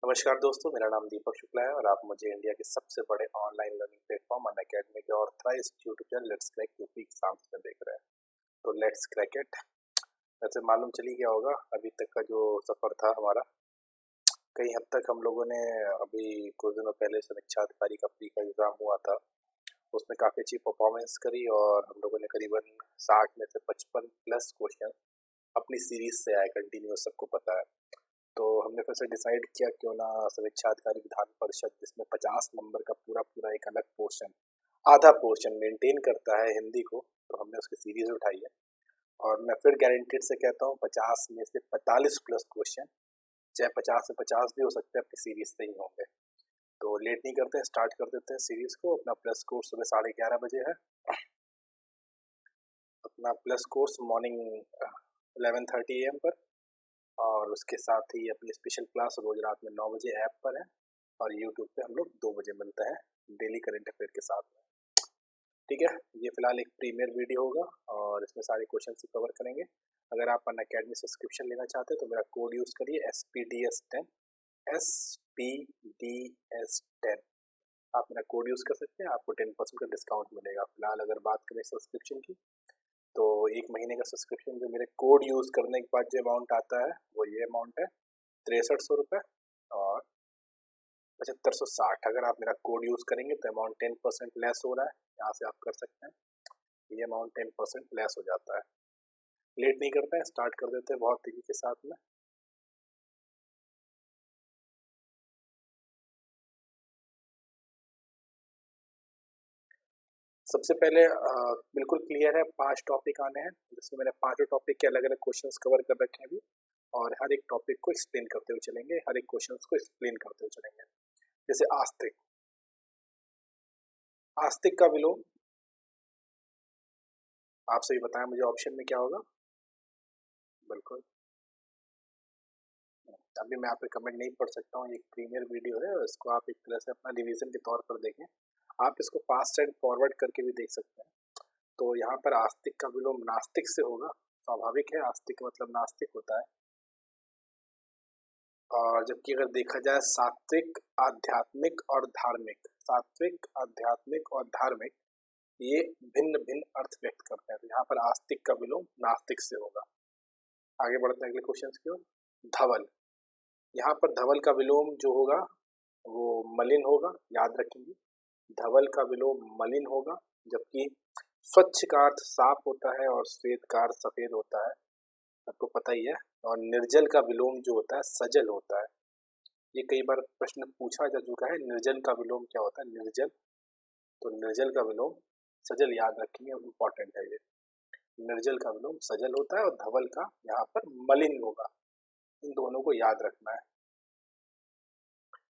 नमस्कार दोस्तों, मेरा नाम दीपक शुक्ला है और आप मुझे इंडिया के सबसे बड़े ऑनलाइन लर्निंग प्लेटफॉर्म अनअकैडमी के authorised tutorial let's crack UP exams में देख रहे हैं। तो लेट्स क्रैक इट। वैसे मालूम चली गया होगा अभी तक का जो सफ़र था हमारा। कई हद तक हम लोगों ने अभी कुछ दिनों पहले समीक्षा अधिकारी का प्री का एग्ज़ाम हुआ था, उसमें काफ़ी अच्छी परफॉर्मेंस करी और हम लोगों ने करीबन 60 में से 55 प्लस क्वेश्चन अपनी सीरीज से आए कंटिन्यूस, सबको पता है। तो हमने फिर से डिसाइड किया क्यों ना समीक्षा अधिकारी विधान परिषद, जिसमें 50 नंबर का पूरा पूरा एक अलग पोर्शन, आधा पोर्शन मेंटेन करता है हिंदी को, तो हमने उसकी सीरीज उठाई है। और मैं फिर गारंटेड से कहता हूँ 50 में से 45 प्लस क्वेश्चन, चाहे 50 से 50 भी हो सकते हैं, अपनी सीरीज से ही होंगे। तो लेट नहीं करते हैं, स्टार्ट कर देते हैं सीरीज को। अपना प्लस कोर्स सुबह 11:30 बजे है। अपना प्लस कोर्स मॉर्निंग 11:30 AM पर, और उसके साथ ही अपनी स्पेशल क्लास रोज रात में 9 बजे ऐप पर है, और यूट्यूब पे हम लोग 2 बजे मिलते हैं डेली करंट अफेयर के साथ में। ठीक है, ये फिलहाल एक प्रीमियर वीडियो होगा और इसमें सारे क्वेश्चन से कवर करेंगे। अगर आप अनअकैडमी सब्सक्रिप्शन लेना चाहते हैं तो मेरा कोड यूज़ करिए SPDS10, SPDS10। आप मेरा कोड यूज़ कर सकते हैं, आपको 10% का डिस्काउंट मिलेगा। फिलहाल अगर बात करें सब्सक्रिप्शन की, तो 1 महीने का सब्सक्रिप्शन जो मेरे कोड यूज़ करने के बाद जो अमाउंट आता है वो ये अमाउंट है, 6300 रुपये और 7560। अगर आप मेरा कोड यूज़ करेंगे तो अमाउंट 10% लेस हो रहा है, यहाँ से आप कर सकते हैं। ये अमाउंट 10% लेस हो जाता है। लेट नहीं करते हैं, स्टार्ट कर देते हैं बहुत तेज़ी के साथ में। सबसे पहले बिल्कुल क्लियर है, 5 टॉपिक आने हैं, जिसमें मैंने पाँचों टॉपिक के अलग अलग क्वेश्चंस कवर कर रखे हैं अभी, और हर एक टॉपिक को एक्सप्लेन करते हुए चलेंगे, हर एक क्वेश्चंस को एक्सप्लेन करते हुए चलेंगे। जैसे आस्तिक, आस्तिक का विलोम आप सही बताएं मुझे, ऑप्शन में क्या होगा? बिल्कुल, अभी मैं आप पे कमेंट नहीं पढ़ सकता हूँ, ये एक प्रीमियर वीडियो है और इसको आप एक तरह से अपना रिवीजन के तौर पर देखें। आप इसको फास्ट एंड फॉरवर्ड करके भी देख सकते हैं। तो यहाँ पर आस्तिक का विलोम नास्तिक से होगा, स्वाभाविक है, आस्तिक का मतलब नास्तिक होता है। और जबकि अगर देखा जाए सात्विक, आध्यात्मिक और धार्मिक, सात्विक, आध्यात्मिक और धार्मिक, ये भिन्न भिन्न अर्थ व्यक्त करते हैं। तो यहाँ पर आस्तिक का विलोम नास्तिक से होगा। आगे बढ़ते हैं अगले क्वेश्चन की ओर। धवल, यहाँ पर धवल का विलोम जो होगा वो मलिन होगा, याद रखेंगे। धवल का विलोम मलिन होगा, जबकि स्वच्छ का अर्थ साफ होता है और श्वेत का अर्थ सफेद होता है, आपको पता ही है। और निर्जल का विलोम जो होता है सजल होता है। ये कई बार प्रश्न पूछा जा चुका है, निर्जल का विलोम क्या होता है, निर्जल। तो निर्जल का विलोम सजल, याद रखेंगे, इम्पोर्टेंट है ये। निर्जल का विलोम सजल होता है और धवल का यहाँ पर मलिन होगा, इन दोनों को याद रखना है।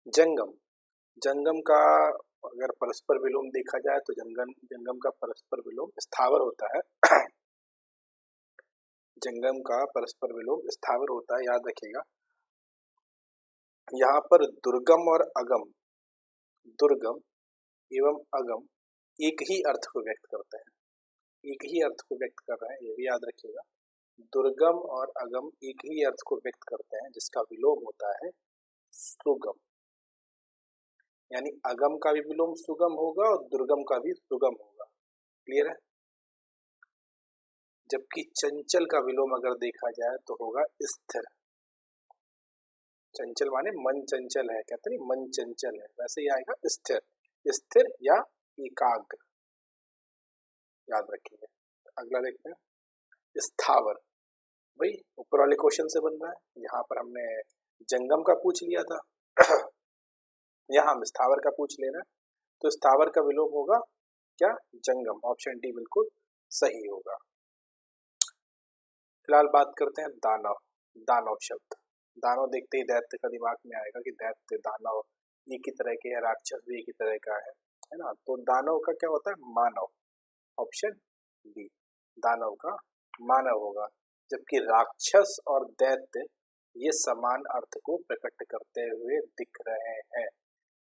जंगम, जंगम का अगर परस्पर विलोम देखा जाए तो जंगम जंगम का परस्पर विलोम स्थावर होता है। जंगम का परस्पर विलोम स्थावर होता है, याद रखिएगा। यहाँ पर दुर्गम और अगम, दुर्गम एवं अगम एक ही अर्थ को व्यक्त करते हैं, एक ही अर्थ को व्यक्त कर रहे हैं, ये भी याद रखिएगा। दुर्गम और अगम एक ही अर्थ को व्यक्त करते हैं, जिसका विलोम होता है सुगम। यानी अगम का भी विलोम सुगम होगा और दुर्गम का भी सुगम होगा। क्लियर है? जबकि चंचल का विलोम अगर देखा जाए तो होगा स्थिर। चंचल माने मन चंचल है, कहते नहीं मन चंचल है, वैसे ही आएगा स्थिर, स्थिर या एकाग्र, याद रखिए। अगला देखते हैं स्थावर। भाई ऊपर वाले क्वेश्चन से बन रहा है, यहाँ पर हमने जंगम का पूछ लिया था, यहाँ हम स्थावर का पूछ ले रहे हैं। तो स्थावर का विलोम होगा क्या? जंगम। ऑप्शन डी बिल्कुल सही होगा। फिलहाल बात करते हैं दानव। दानव शब्द, दानव देखते ही दैत्य का दिमाग में आएगा कि दैत्य दानव एक ही तरह के है, राक्षस भी एक ही तरह का है ना। तो दानव का क्या होता है? मानव। ऑप्शन बी, दानव का मानव होगा। जबकि राक्षस और दैत्य ये समान अर्थ को प्रकट करते हुए दिख रहे हैं।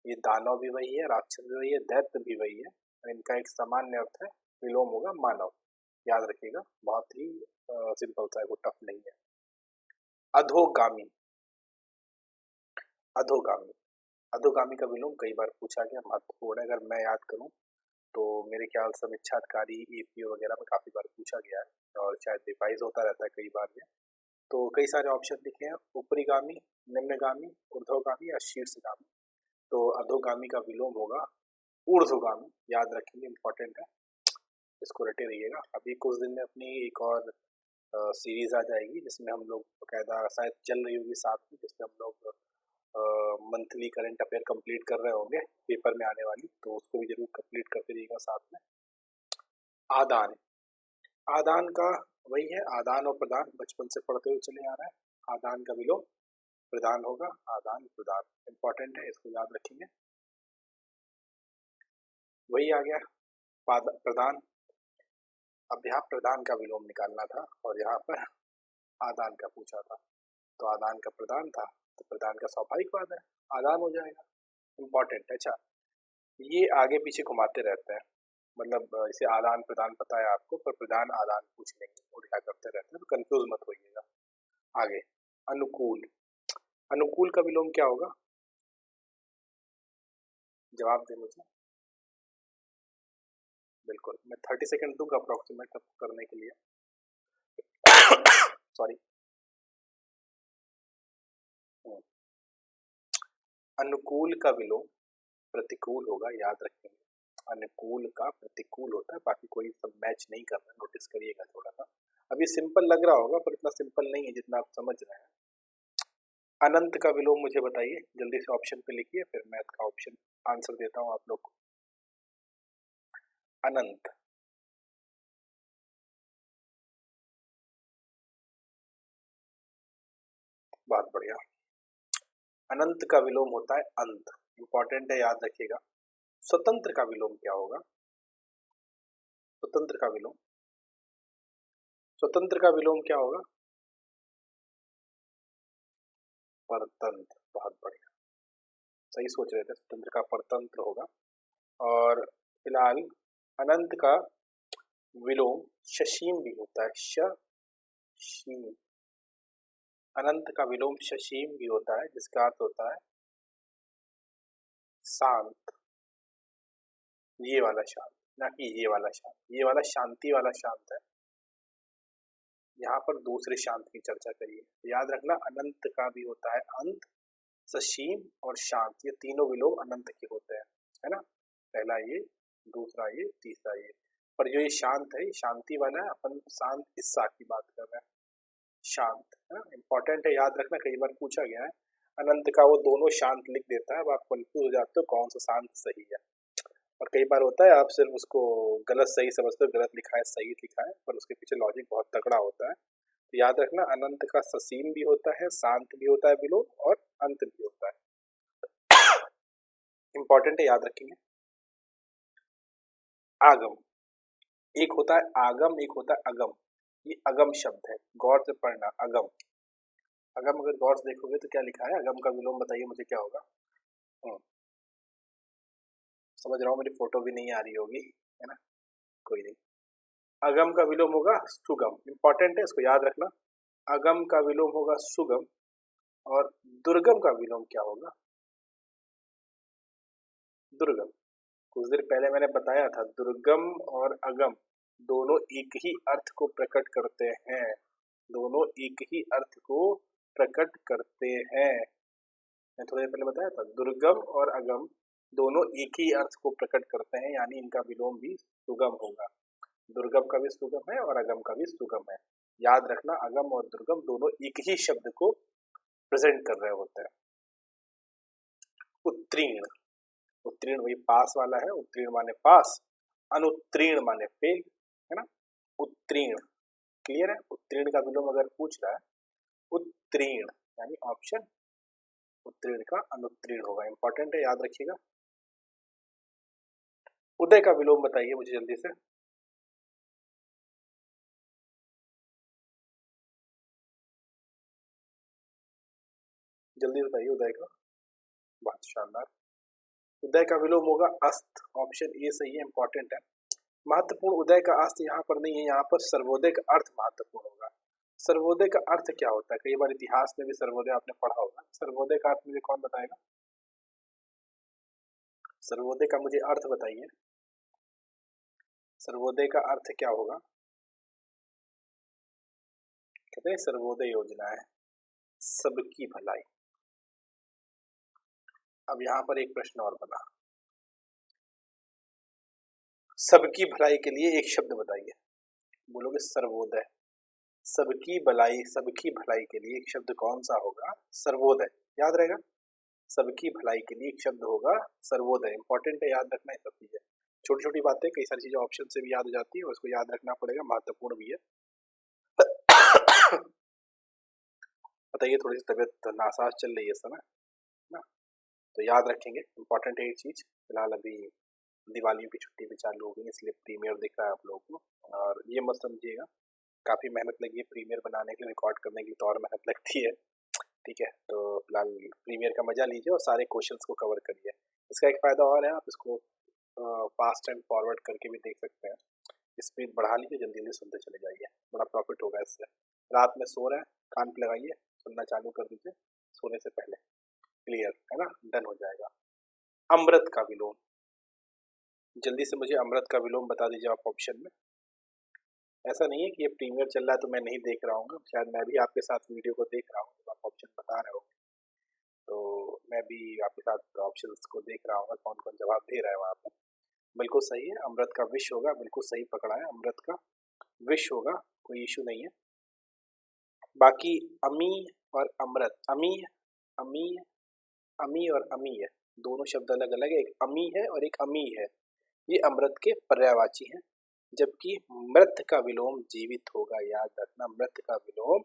ये दानव भी वही है, राक्षस भी वही है, दैत्य भी वही है, इनका एक सामान्य अर्थ है, विलोम होगा मानव। याद रखिएगा, बहुत ही सिंपल सा है, वो टफ नहीं है। अधोगामी, अधोगामी। अधोगामी का विलोम कई बार पूछा गया, महत्वपूर्ण है। अगर मैं याद करूं तो मेरे ख्याल से समीक्षाधिकारी एपीओ वगैरह में काफी बार पूछा गया है और शायद रिवाइज होता रहता है कई बार में। तो कई सारे ऑप्शन लिखे हैं, ऊपरीगामी, निम्नगामी, ऊर्ध्वगामी या शीर्षगामी। तो अधोगामी का विलोम होगा ऊर्ध्वगामी, याद रखेंगे, इंपॉर्टेंट है, इसको रटे रहिएगा। अभी कुछ दिन में अपनी एक और सीरीज आ जाएगी जिसमें हम लोग बकायदा शायद चल रही होगी साथ में, जिसमें हम लोग मंथली करंट अफेयर कंप्लीट कर रहे होंगे पेपर में आने वाली, तो उसको भी जरूर कंप्लीट करते रहिएगा साथ में। आदान, आदान का वही है, आदान और प्रदान बचपन से पढ़ते हुए चले आ रहा है। आदान का विलोम प्रदान होगा, आदान प्रदान, इंपॉर्टेंट है, इसको याद रखेंगे। वही आ गया प्रदान, अभ्याप प्रदान का विलोम निकालना था और यहाँ पर आदान का पूछा था, तो आदान का प्रदान था, तो प्रदान का स्वाभाविक बात है आदान हो जाएगा, इंपॉर्टेंट है। अच्छा, ये आगे पीछे घुमाते रहते हैं, मतलब इसे आदान प्रदान पता है आपको, पर प्रदान आदान पूछ लेंगे, उल्टा करते रहते हैं, तो कंफ्यूज मत होइएगा। आगे अनुकूल, अनुकूल का विलोम क्या होगा, जवाब दे मुझे। बिल्कुल, मैं 30 सेकंड दूंगा अप्रोक्सीमेट करने के लिए। सॉरी। अनुकूल का विलोम प्रतिकूल होगा, याद रखेंगे। अनुकूल का प्रतिकूल होता है, बाकी कोई सब मैच नहीं कर रहा, नोटिस करिएगा थोड़ा सा। अभी सिंपल लग रहा होगा पर इतना सिंपल नहीं है जितना आप समझ रहे हैं। अनंत का विलोम मुझे बताइए, जल्दी से ऑप्शन पे लिखिए, फिर मैं इसका ऑप्शन आंसर देता हूँ आप लोग को। अनंत, बहुत बढ़िया। अनंत का विलोम होता है अंत, इंपॉर्टेंट है, याद रखिएगा। स्वतंत्र का विलोम क्या होगा, स्वतंत्र का विलोम, स्वतंत्र का विलोम क्या होगा, परतंत्र, बहुत बढ़िया, सही सोच रहे थे, स्वतंत्र का परतंत्र होगा। और फिलहाल अनंत का विलोम शशीम भी होता है, शशीम, अनंत का विलोम शशीम भी होता है, जिसका अर्थ होता है शांत, ये वाला शांत, ना कि ये वाला शांत, ये वाला शांति वाला शांत है, यहाँ पर दूसरे शांत की चर्चा करिए। याद रखना, अनंत का भी होता है अंत, सशीम और शांत, ये तीनों विलोम अनंत के होते हैं, है ना। पहला ये, दूसरा ये, तीसरा ये, पर जो ये शांत है, ये शांति वाला है, अपन शांत हिस्सा की बात कर रहे हैं, शांत, है ना, इंपॉर्टेंट है, याद रखना, कई बार पूछा गया है। अनंत का वो दोनों शांत लिख देता है, अब आप कंफ्यूज हो जाते हो कौन सा शांत सही है, और कई बार होता है आप सिर्फ उसको गलत सही समझते हो, गलत लिखा है सही लिखा है, पर उसके पीछे लॉजिक बहुत तगड़ा होता है। तो याद रखना, अनंत का ससीम भी होता है, शांत भी होता है विलोम, और अंत भी होता है, इंपॉर्टेंट है, याद रखेंगे। आगम, एक होता है आगम, एक होता है अगम, ये अगम शब्द है, गौर से पढ़ना, अगम, अगम अगर गौर से देखोगे तो क्या लिखा है, अगम का विलोम बताइए मुझे क्या होगा। समझ रहा हूँ, मेरी फोटो भी नहीं आ रही होगी, है ना, कोई नहीं। अगम का विलोम होगा सुगम, इंपॉर्टेंट है, इसको याद रखना। अगम का विलोम होगा सुगम, और दुर्गम का विलोम क्या होगा, दुर्गम। कुछ देर पहले मैंने बताया था, दुर्गम और अगम दोनों एक ही अर्थ को प्रकट करते हैं, दोनों एक ही अर्थ को प्रकट करते हैं, मैं थोड़ी देर पहले बताया था, दुर्गम और अगम दोनों एक ही अर्थ को प्रकट करते हैं, यानी इनका विलोम भी सुगम होगा। दुर्गम का भी सुगम है और अगम का भी सुगम है, याद रखना, अगम और दुर्गम दोनों एक ही शब्द को प्रेजेंट कर रहे होते हैं। उत्तीर्ण, उत्तीर्ण वही पास वाला है, उत्तीर्ण माने पास, अनुत्तीर्ण माने फेल, है ना। उत्तीर्ण, क्लियर है, उत्तीर्ण का विलोम अगर पूछ रहा है, उत्तीर्ण यानी ऑप्शन, उत्तीर्ण का अनुत्तीर्ण होगा, इंपॉर्टेंट है, याद रखिएगा। उदय का विलोम बताइए मुझे जल्दी से, जल्दी बताइए उदय का, बहुत शानदार। उदय का विलोम होगा अस्त, ऑप्शन ए सही है, इंपॉर्टेंट है। महत्वपूर्ण, उदय का अस्त यहाँ पर नहीं है, यहाँ पर सर्वोदय का अर्थ महत्वपूर्ण होगा। सर्वोदय का अर्थ क्या होता है? कई बार इतिहास में भी सर्वोदय आपने पढ़ा होगा। सर्वोदय का अर्थ मुझे कौन बताएगा? सर्वोदय का मुझे अर्थ बताइए। सर्वोदय का अर्थ क्या होगा? कहते हैं सर्वोदय योजना है सबकी भलाई। अब यहाँ पर एक प्रश्न और बना, सबकी भलाई के लिए एक शब्द बताइए। बोलोगे सर्वोदय, सबकी भलाई, सबकी भलाई के लिए एक शब्द कौन सा होगा? सर्वोदय। याद रहेगा, सबकी भलाई के लिए एक शब्द होगा सर्वोदय। इंपॉर्टेंट है, याद रखना है सब चीजें। छोटी छोटी बातें, कई सारी चीजें ऑप्शन से भी याद हो जाती है, उसको याद रखना पड़ेगा, महत्वपूर्ण भी है। बताइए, थोड़ी सी तबीयत नासाज चल रही है इस समय ना, तो याद रखेंगे, इंपॉर्टेंट है ये चीज। फिलहाल अभी दिवाली की छुट्टी भी चालू हो गई, इसलिए प्रीमियर दिख रहा है आप लोगों को। और ये मत समझिएगा काफी मेहनत लगी है प्रीमियर बनाने के लिए, रिकॉर्ड करने की तो और मेहनत लगती है। ठीक है, तो फिलहाल प्रीमियर का मजा लीजिए और सारे क्वेश्चंस को कवर करिए। इसका एक फायदा और है, आप इसको फास्ट एंड फॉरवर्ड करके भी देख सकते हैं। स्पीड बढ़ा लीजिए, जल्दी जल्दी सुनते चले जाइए, बड़ा प्रॉफिट होगा इससे। रात में सो रहे हैं, कान पे लगाइए, सुनना चालू कर दीजिए सोने से पहले। क्लियर है ना, डन हो जाएगा। अमृत का विलोम, जल्दी से मुझे अमृत का विलोम बता दीजिए आप ऑप्शन में। ऐसा नहीं है कि ये प्रीमियर चल रहा है तो मैं नहीं देख रहा हूँ, शायद मैं भी आपके साथ वीडियो को देख रहा हूँ जब आप ऑप्शन बता रहे हो, तो मैं भी आपके साथ ऑप्शंस को देख रहा हूँ कौन कौन जवाब दे रहा है वहाँ पर। बिल्कुल सही है, अमृत का विष होगा, बिल्कुल सही पकड़ा है, अमृत का विष होगा, कोई इशू नहीं है। बाकी अमी और अमृत, अमी अमी अमी और अमी है, दोनों शब्द अलग अलग है। एक अमी है और एक अमी है, ये अमृत के पर्यायवाची हैं। जबकि मृत का विलोम जीवित होगा, याद रखना, मृत का विलोम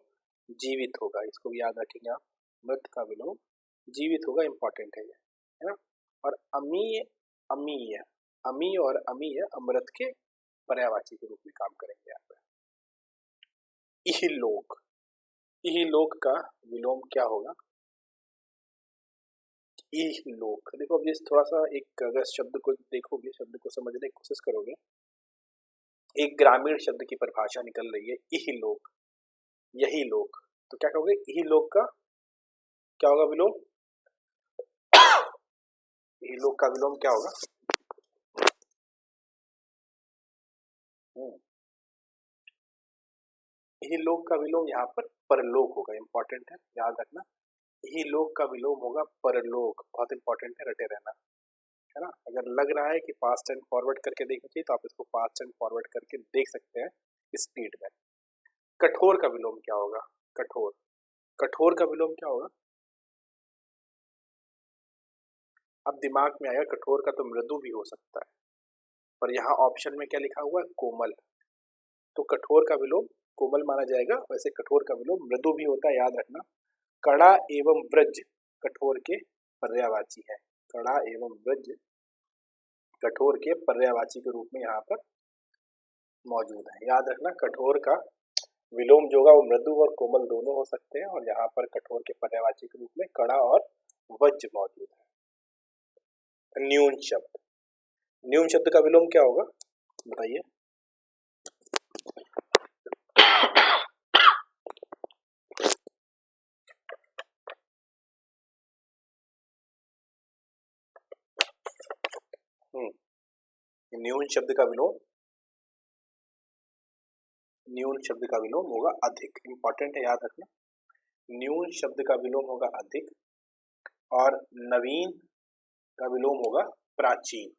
जीवित होगा, इसको भी याद रखेंगे आप। मृत का विलोम जीवित होगा, इंपॉर्टेंट है ये, है ना। और अमी अमी है, अमी और अमी है, अमृत के पर्यायवाची के रूप में काम करेंगे यहाँ पे। इहलोक, इहलोक का विलोम क्या होगा? इहलोक, देखो अब ये थोड़ा सा एक, अगर शब्द को देखोगे, शब्द को समझने की कोशिश करोगे, एक ग्रामीण शब्द की परिभाषा निकल रही है, इहलोक, यही लोक। तो क्या कहोगे, इहलोक का क्या होगा विलोम? इहलोक का विलोम क्या होगा? इहलोक का विलोम यहाँ पर परलोक होगा, इंपॉर्टेंट है, याद रखना। इहलोक का विलोम होगा परलोक, बहुत इंपॉर्टेंट है, रटे रहना, है ना। अगर लग रहा है कि पास्ट एंड फॉरवर्ड करके देखना चाहिए तो आप इसको पास्ट एंड फॉरवर्ड करके देख सकते हैं स्पीड में। कठोर का विलोम क्या होगा? कठोर, कठोर का विलोम क्या होगा? अब दिमाग में आया, कठोर का तो मृदु भी हो सकता है, पर यहाँ ऑप्शन में क्या लिखा हुआ है? कोमल। तो कठोर का विलोम कोमल माना जाएगा, वैसे कठोर का विलोम मृदु भी होता है, याद रखना। कड़ा एवं व्रज कठोर के पर्यायवाची है, कड़ा एवं व्रज कठोर के पर्यायवाची के रूप में यहाँ पर मौजूद है, याद रखना। कठोर का विलोम जो होगा वो मृदु और कोमल दोनों हो सकते हैं, और यहाँ पर कठोर के पर्यायवाची के रूप में कड़ा और वज्र मौजूद है। न्यून शब्द, न्यून शब्द का विलोम क्या होगा बताइए? न्यून शब्द का विलोम, न्यून शब्द का विलोम होगा अधिक, इंपॉर्टेंट है, याद रखना। न्यून शब्द का विलोम होगा अधिक, और नवीन का विलोम होगा प्राचीन,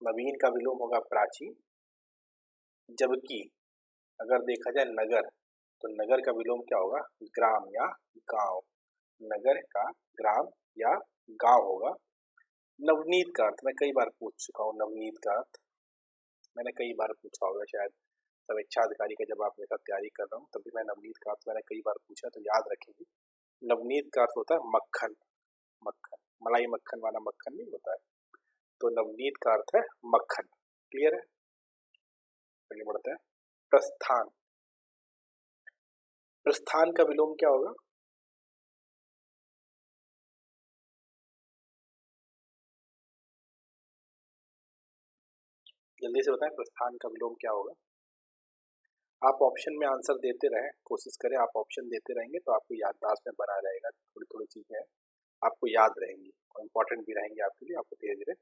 नवीन का विलोम होगा प्राचीन। जबकि अगर देखा जाए नगर, तो नगर का विलोम क्या होगा? ग्राम या गांव, नगर का ग्राम या गांव होगा। नवनीत का अर्थ मैं कई बार पूछ चुका हूँ, नवनीत का अर्थ मैंने कई बार पूछा होगा शायद, समीक्षा अधिकारी का जब आप मेरे साथ तैयारी कर रहा हूँ तभी मैं नवनीत का अर्थ मैंने कई बार पूछा, तो याद रखेंगे। नवनीत का अर्थ होता है मक्खन, मक्खन, मलाई मक्खन वाला मक्खन नहीं होता है, तो नवनीत का अर्थ है मक्खन। क्लियर है, आगे बढ़ते हैं। प्रस्थान, प्रस्थान का विलोम क्या होगा? जल्दी से बताएं, प्रस्थान का विलोम क्या होगा? आप ऑप्शन में आंसर देते रहें, कोशिश करें आप ऑप्शन देते रहेंगे तो आपको याददाश्त में बना रहेगा, थोड़ी थोड़ी चीज़ें आपको याद रहेंगी और इम्पोर्टेंट भी रहेंगी आपके लिए, आपको धीरे धीरे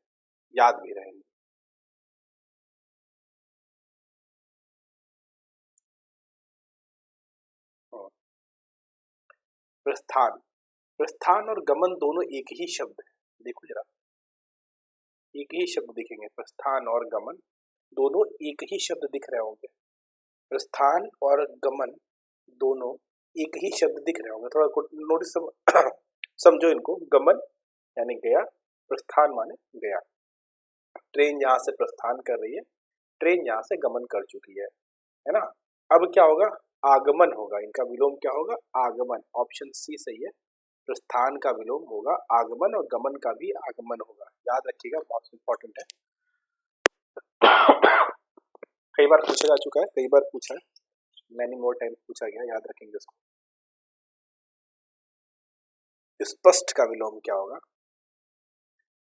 याद भी रहेंगी। हाँ। प्रस्थान, प्रस्थान और गमन दोनों एक ही शब्द है, देखो जरा, एक ही शब्द दिखेंगे, प्रस्थान और गमन दोनों एक ही शब्द दिख रहे होंगे। प्रस्थान और गमन दोनों एक ही शब्द दिख रहे होंगे, थोड़ा नोटिस समझो इनको। गमन यानी गया, प्रस्थान माने गया। ट्रेन यहाँ से प्रस्थान कर रही है, ट्रेन यहाँ से गमन कर चुकी है ना। अब क्या होगा, आगमन होगा, इनका विलोम क्या होगा, आगमन। ऑप्शन सी सही है, प्रस्थान का विलोम होगा आगमन और गमन का भी आगमन होगा, याद रखिएगा, बहुत इंपॉर्टेंट है। कई बार पूछा जा चुका है, कई बार पूछा है, मैनी मोर टाइम पूछा गया, याद रखेंगे इसको। स्पष्ट का विलोम क्या होगा,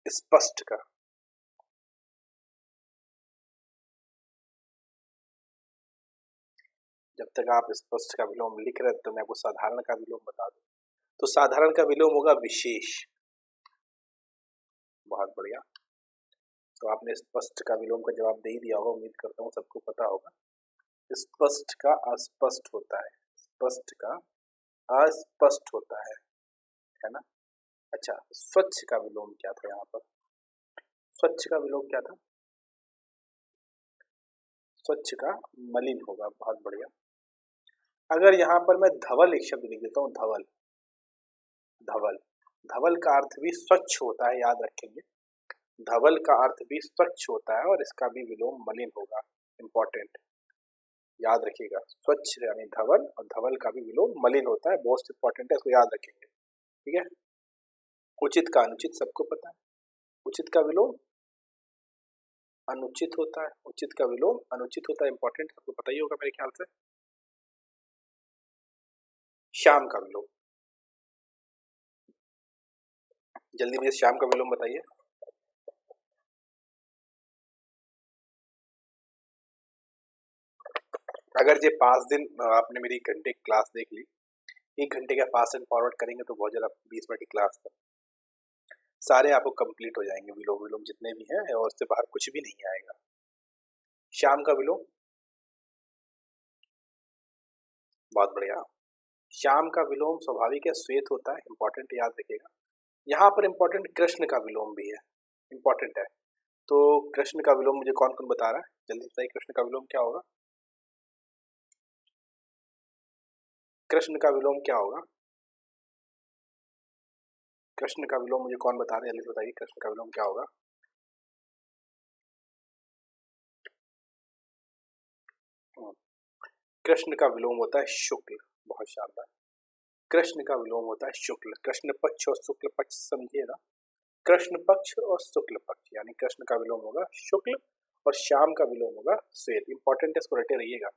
स्पष्ट का, जब तक आप स्पष्ट का विलोम लिख रहे हैं तो मैं आपको साधारण का विलोम बता दूं, तो साधारण का विलोम होगा विशेष। बहुत बढ़िया, तो आपने स्पष्ट का विलोम का जवाब दे ही दिया होगा, उम्मीद करता हूँ सबको पता होगा। स्पष्ट का अस्पष्ट होता है, स्पष्ट का अस्पष्ट होता है ना। अच्छा, स्वच्छ का विलोम क्या था यहाँ पर, स्वच्छ का विलोम क्या था, स्वच्छ का मलिन होगा, बहुत बढ़िया। अगर यहाँ पर मैं धवल एक शब्द लिख देता हूँ, धवल, धवल, धवल का अर्थ भी स्वच्छ होता है, याद रखेंगे, धवल का अर्थ भी स्वच्छ होता है और इसका भी विलोम मलिन होगा, इंपॉर्टेंट, याद रखिएगा। स्वच्छ यानी धवल और धवल का भी विलोम मलिन होता है, बहुत इंपॉर्टेंट है, इसको याद रखेंगे, ठीक है। उचित का अनुचित सबको पता है, उचित का विलोम अनुचित होता है, उचित का विलोम अनुचित होता है, इंपॉर्टेंट, सबको पता ही होगा मेरे ख्याल से। श्याम का विलोम, जल्दी मुझे श्याम का विलोम बताइए। अगर ये 5 दिन आपने मेरी घंटे की क्लास देख ली, 1 घंटे का फास्ट एंड फॉरवर्ड करेंगे तो बहुत ज़्यादा 20 मिनट की क्लास है, सारे आपको कंप्लीट हो जाएंगे विलोम, विलोम जितने भी हैं, और उससे बाहर कुछ भी नहीं आएगा। श्याम का विलोम, बहुत बढ़िया, श्याम का विलोम स्वाभाविक है, श्वेत होता है, इंपॉर्टेंट, याद रखिएगा। यहाँ पर इंपॉर्टेंट कृष्ण का विलोम भी है, इंपॉर्टेंट है, तो कृष्ण का विलोम मुझे कौन कौन बता रहा है, जल्दी बताइए, कृष्ण का विलोम क्या होगा, कृष्ण का विलोम क्या होगा, कृष्ण का विलोम मुझे कौन बता रहे हैं, जल्दी बताइए, कृष्ण का विलोम क्या होगा। कृष्ण का विलोम होता है शुक्ल, बहुत शानदार, कृष्ण का विलोम होता है शुक्ल, कृष्ण पक्ष और शुक्ल पक्ष समझिए ना, कृष्ण पक्ष और शुक्ल पक्ष, यानी कृष्ण का विलोम होगा शुक्ल और श्याम का विलोम होगा श्वेत, इंपॉर्टेंट है, इसको रटे रहिएगा,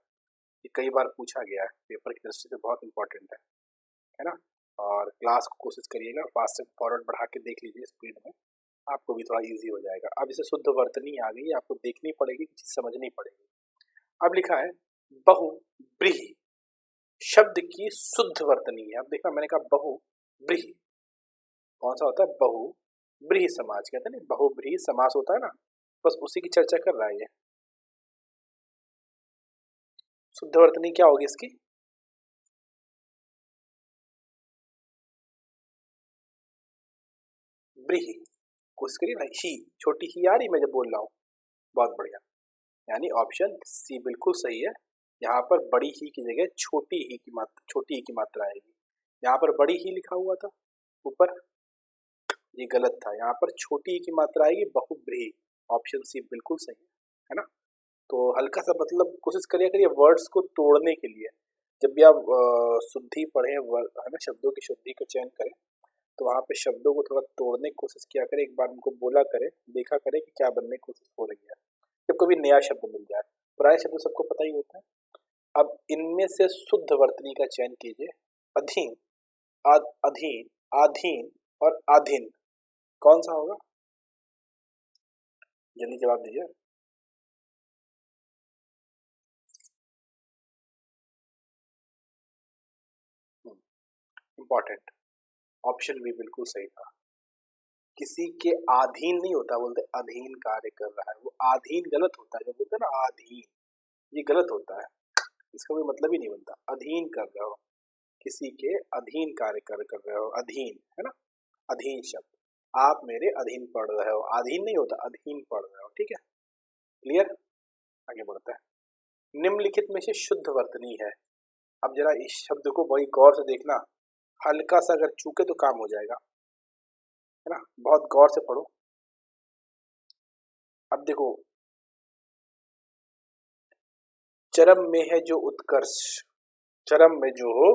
ये कई बार पूछा गया है, पेपर की दृष्टि से बहुत इंपॉर्टेंट है ना। और क्लास को कोशिश करिएगा फास्ट एंड फॉरवर्ड बढ़ा के देख लीजिए स्पीड में, आपको भी थोड़ा इजी हो जाएगा। अब इसे शुद्ध वर्तनी आ गई, आपको देखनी पड़ेगी, चीज समझनी पड़ेगी। अब लिखा है बहु ब्रीहि, शब्द की शुद्ध वर्तनी है, अब देखना, मैंने कहा बहु ब्रीहि, कौन सा होता है, बहु ब्रीहि समाज कहते हैं ना, बहु ब्रीहि समास होता है ना, बस उसी की चर्चा कर रहा है ये। शुद्ध वर्तनी क्या होगी इसकी, ब्रीहि, कोशिश करिए ना, ही, छोटी ही आ रही मैं जब बोल रहा हूँ, बहुत बढ़िया, यानी ऑप्शन सी बिल्कुल सही है। यहाँ पर बड़ी ही की जगह छोटी ही की मात्रा, छोटी ही की मात्रा आएगी, यहाँ पर बड़ी ही लिखा हुआ था ऊपर, ये गलत था, यहाँ पर छोटी ही की मात्रा आएगी, बहुब्रीहि, ऑप्शन सी बिल्कुल सही है ना। तो हल्का सा मतलब कोशिश करिए करिए वर्ड्स को तोड़ने के लिए, जब भी आप शुद्धि पढ़े है ना, शब्दों की शुद्धि का चयन करें, तो वहाँ पे शब्दों को थोड़ा तोड़ने की कोशिश किया करें, एक बार उनको बोला करें, देखा करें कि क्या बनने की कोशिश हो रही है, जब कभी नया शब्द मिल जाए, पुराने शब्द सबको पता ही होता है। अब इनमें से शुद्ध वर्तनी का चयन कीजिए, अधीन, अधीन, आधीन और आधीन, कौन सा होगा, जल्दी जवाब दीजिए। इंपॉर्टेंट, ऑप्शन बी बिल्कुल सही था। किसी के अधीन नहीं होता, बोलते अधीन कार्य कर रहा है, वो अधीन गलत होता है, जो बोलते हैं ना अधीन, ये गलत होता है, इसका कोई मतलब ही नहीं बनता। अधीन कर रहे हो, किसी के अधीन कार्य कर रहे हो, अधीन है ना, अधीन शब्द, आप मेरे अधीन पढ़ रहे हो, अधीन नहीं होता, अधीन पढ़ रहे हो, ठीक है, क्लियर। आगे बढ़ते हैं। निम्नलिखित में से शुद्ध वर्तनी है। अब जरा इस शब्द को बड़ी गौर से देखना, हल्का सा अगर चूके तो काम हो जाएगा, है ना, बहुत गौर से पढ़ो। अब देखो, चरम में है जो उत्कर्ष, चरम में जो हो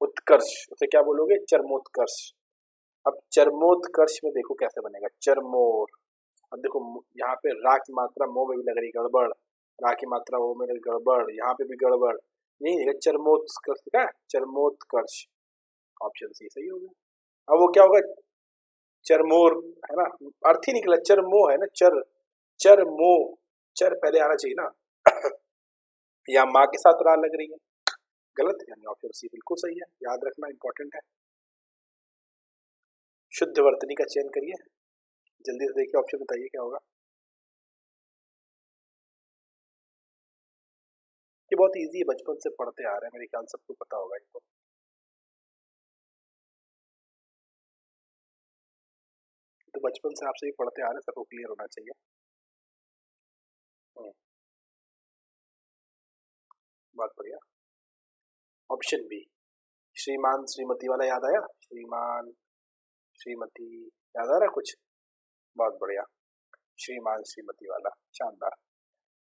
उत्कर्ष, उसे क्या बोलोगे, चरमोत्कर्ष। अब चरमोत्कर्ष में देखो कैसे बनेगा, चरमोर। अब देखो यहाँ पे रा की मात्रा मो में भी लग रही गड़बड़, रा की मात्रा ओ में लग गड़बड़, यहाँ पे भी गड़बड़, यही है चरमोत्कर्ष का, चरमोत्कर्ष, ऑप्शन सी सही होगा। अब वो क्या होगा, चरमोर, है ना, अर्थ ही निकला, चरमो है ना, चर, चरमो, चर पहले आना चाहिए ना, यहाँ माँ के साथ रा लग रही है, गलत, यानी ऑप्शन सी बिल्कुल सही है, याद रखना, इंपॉर्टेंट है। शुद्ध वर्तनी का चयन करिए, जल्दी से देखिए, ऑप्शन बताइए क्या होगा। ये बहुत इजी है, बचपन से पढ़ते आ रहे हैं, मेरे ख्याल सबको पता होगा इनको। तो बचपन से आपसे भी पढ़ते आ रहे हैं, सबको क्लियर होना चाहिए। बहुत बढ़िया, ऑप्शन बी, श्रीमान श्रीमती वाला याद आया, श्रीमान श्रीमती, याद आ रहा कुछ, बहुत बढ़िया, श्रीमान श्रीमती वाला, शानदार।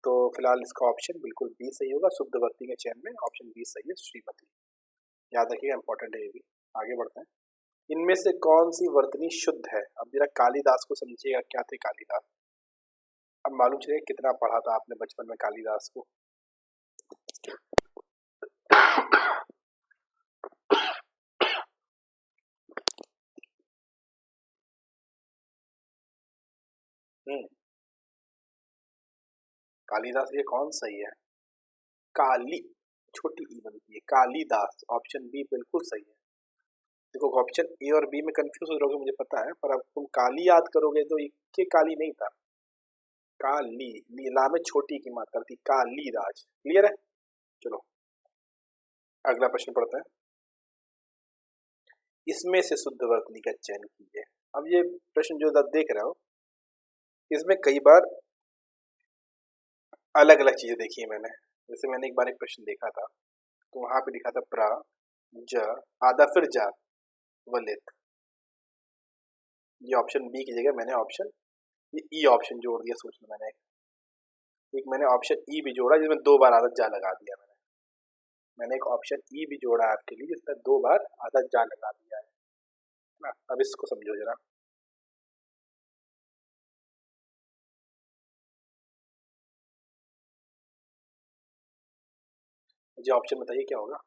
तो फिलहाल इसका ऑप्शन बिल्कुल बी सही होगा, शुद्ध वर्तनी के चयन में ऑप्शन बी सही है, श्रीमती, याद रखिएगा, इंपॉर्टेंट है ये भी। आगे बढ़ते हैं। इनमें से कौन सी वर्तनी शुद्ध है। अब जरा कालिदास को समझिएगा, क्या थे कालिदास। अब मालूम चलिए कितना पढ़ा था आपने बचपन में कालिदास को। कालिदास, ये कौन सही है, काली, छोटी ई बनती है, कालिदास, ऑप्शन बी बिल्कुल सही है। देखो ऑप्शन ए और बी में कंफ्यूज हो रहोगे मुझे पता है, पर अब तुम काली याद करोगे तो ये काली नहीं था, काली, लीला में छोटी की मात्रा थी, कालीराज, क्लियर है। चलो अगला प्रश्न पढ़ते हैं। इसमें से शुद्ध वर्तनी का चयन कीजिए। अब ये प्रश्न जो आप देख रहे हो, इसमें कई बार अलग अलग चीजें देखी है मैंने। जैसे मैंने एक बार एक प्रश्न देखा था, तो वहां पे लिखा था प्रा, ज, आधा फिर जा, वलित, ये ऑप्शन बी की जगह मैंने ऑप्शन ये ई ऑप्शन जोड़ दिया, सोचना मैंने एक मैंने ऑप्शन ई भी जोड़ा जिसमें 2 बार आधा जा लगा दिया, मैंने एक ऑप्शन ई भी जोड़ा आपके लिए जिसमें 2 बार आधा जा लगा दिया है ना। अब इसको समझो जरा, मुझे ऑप्शन बताइए क्या होगा।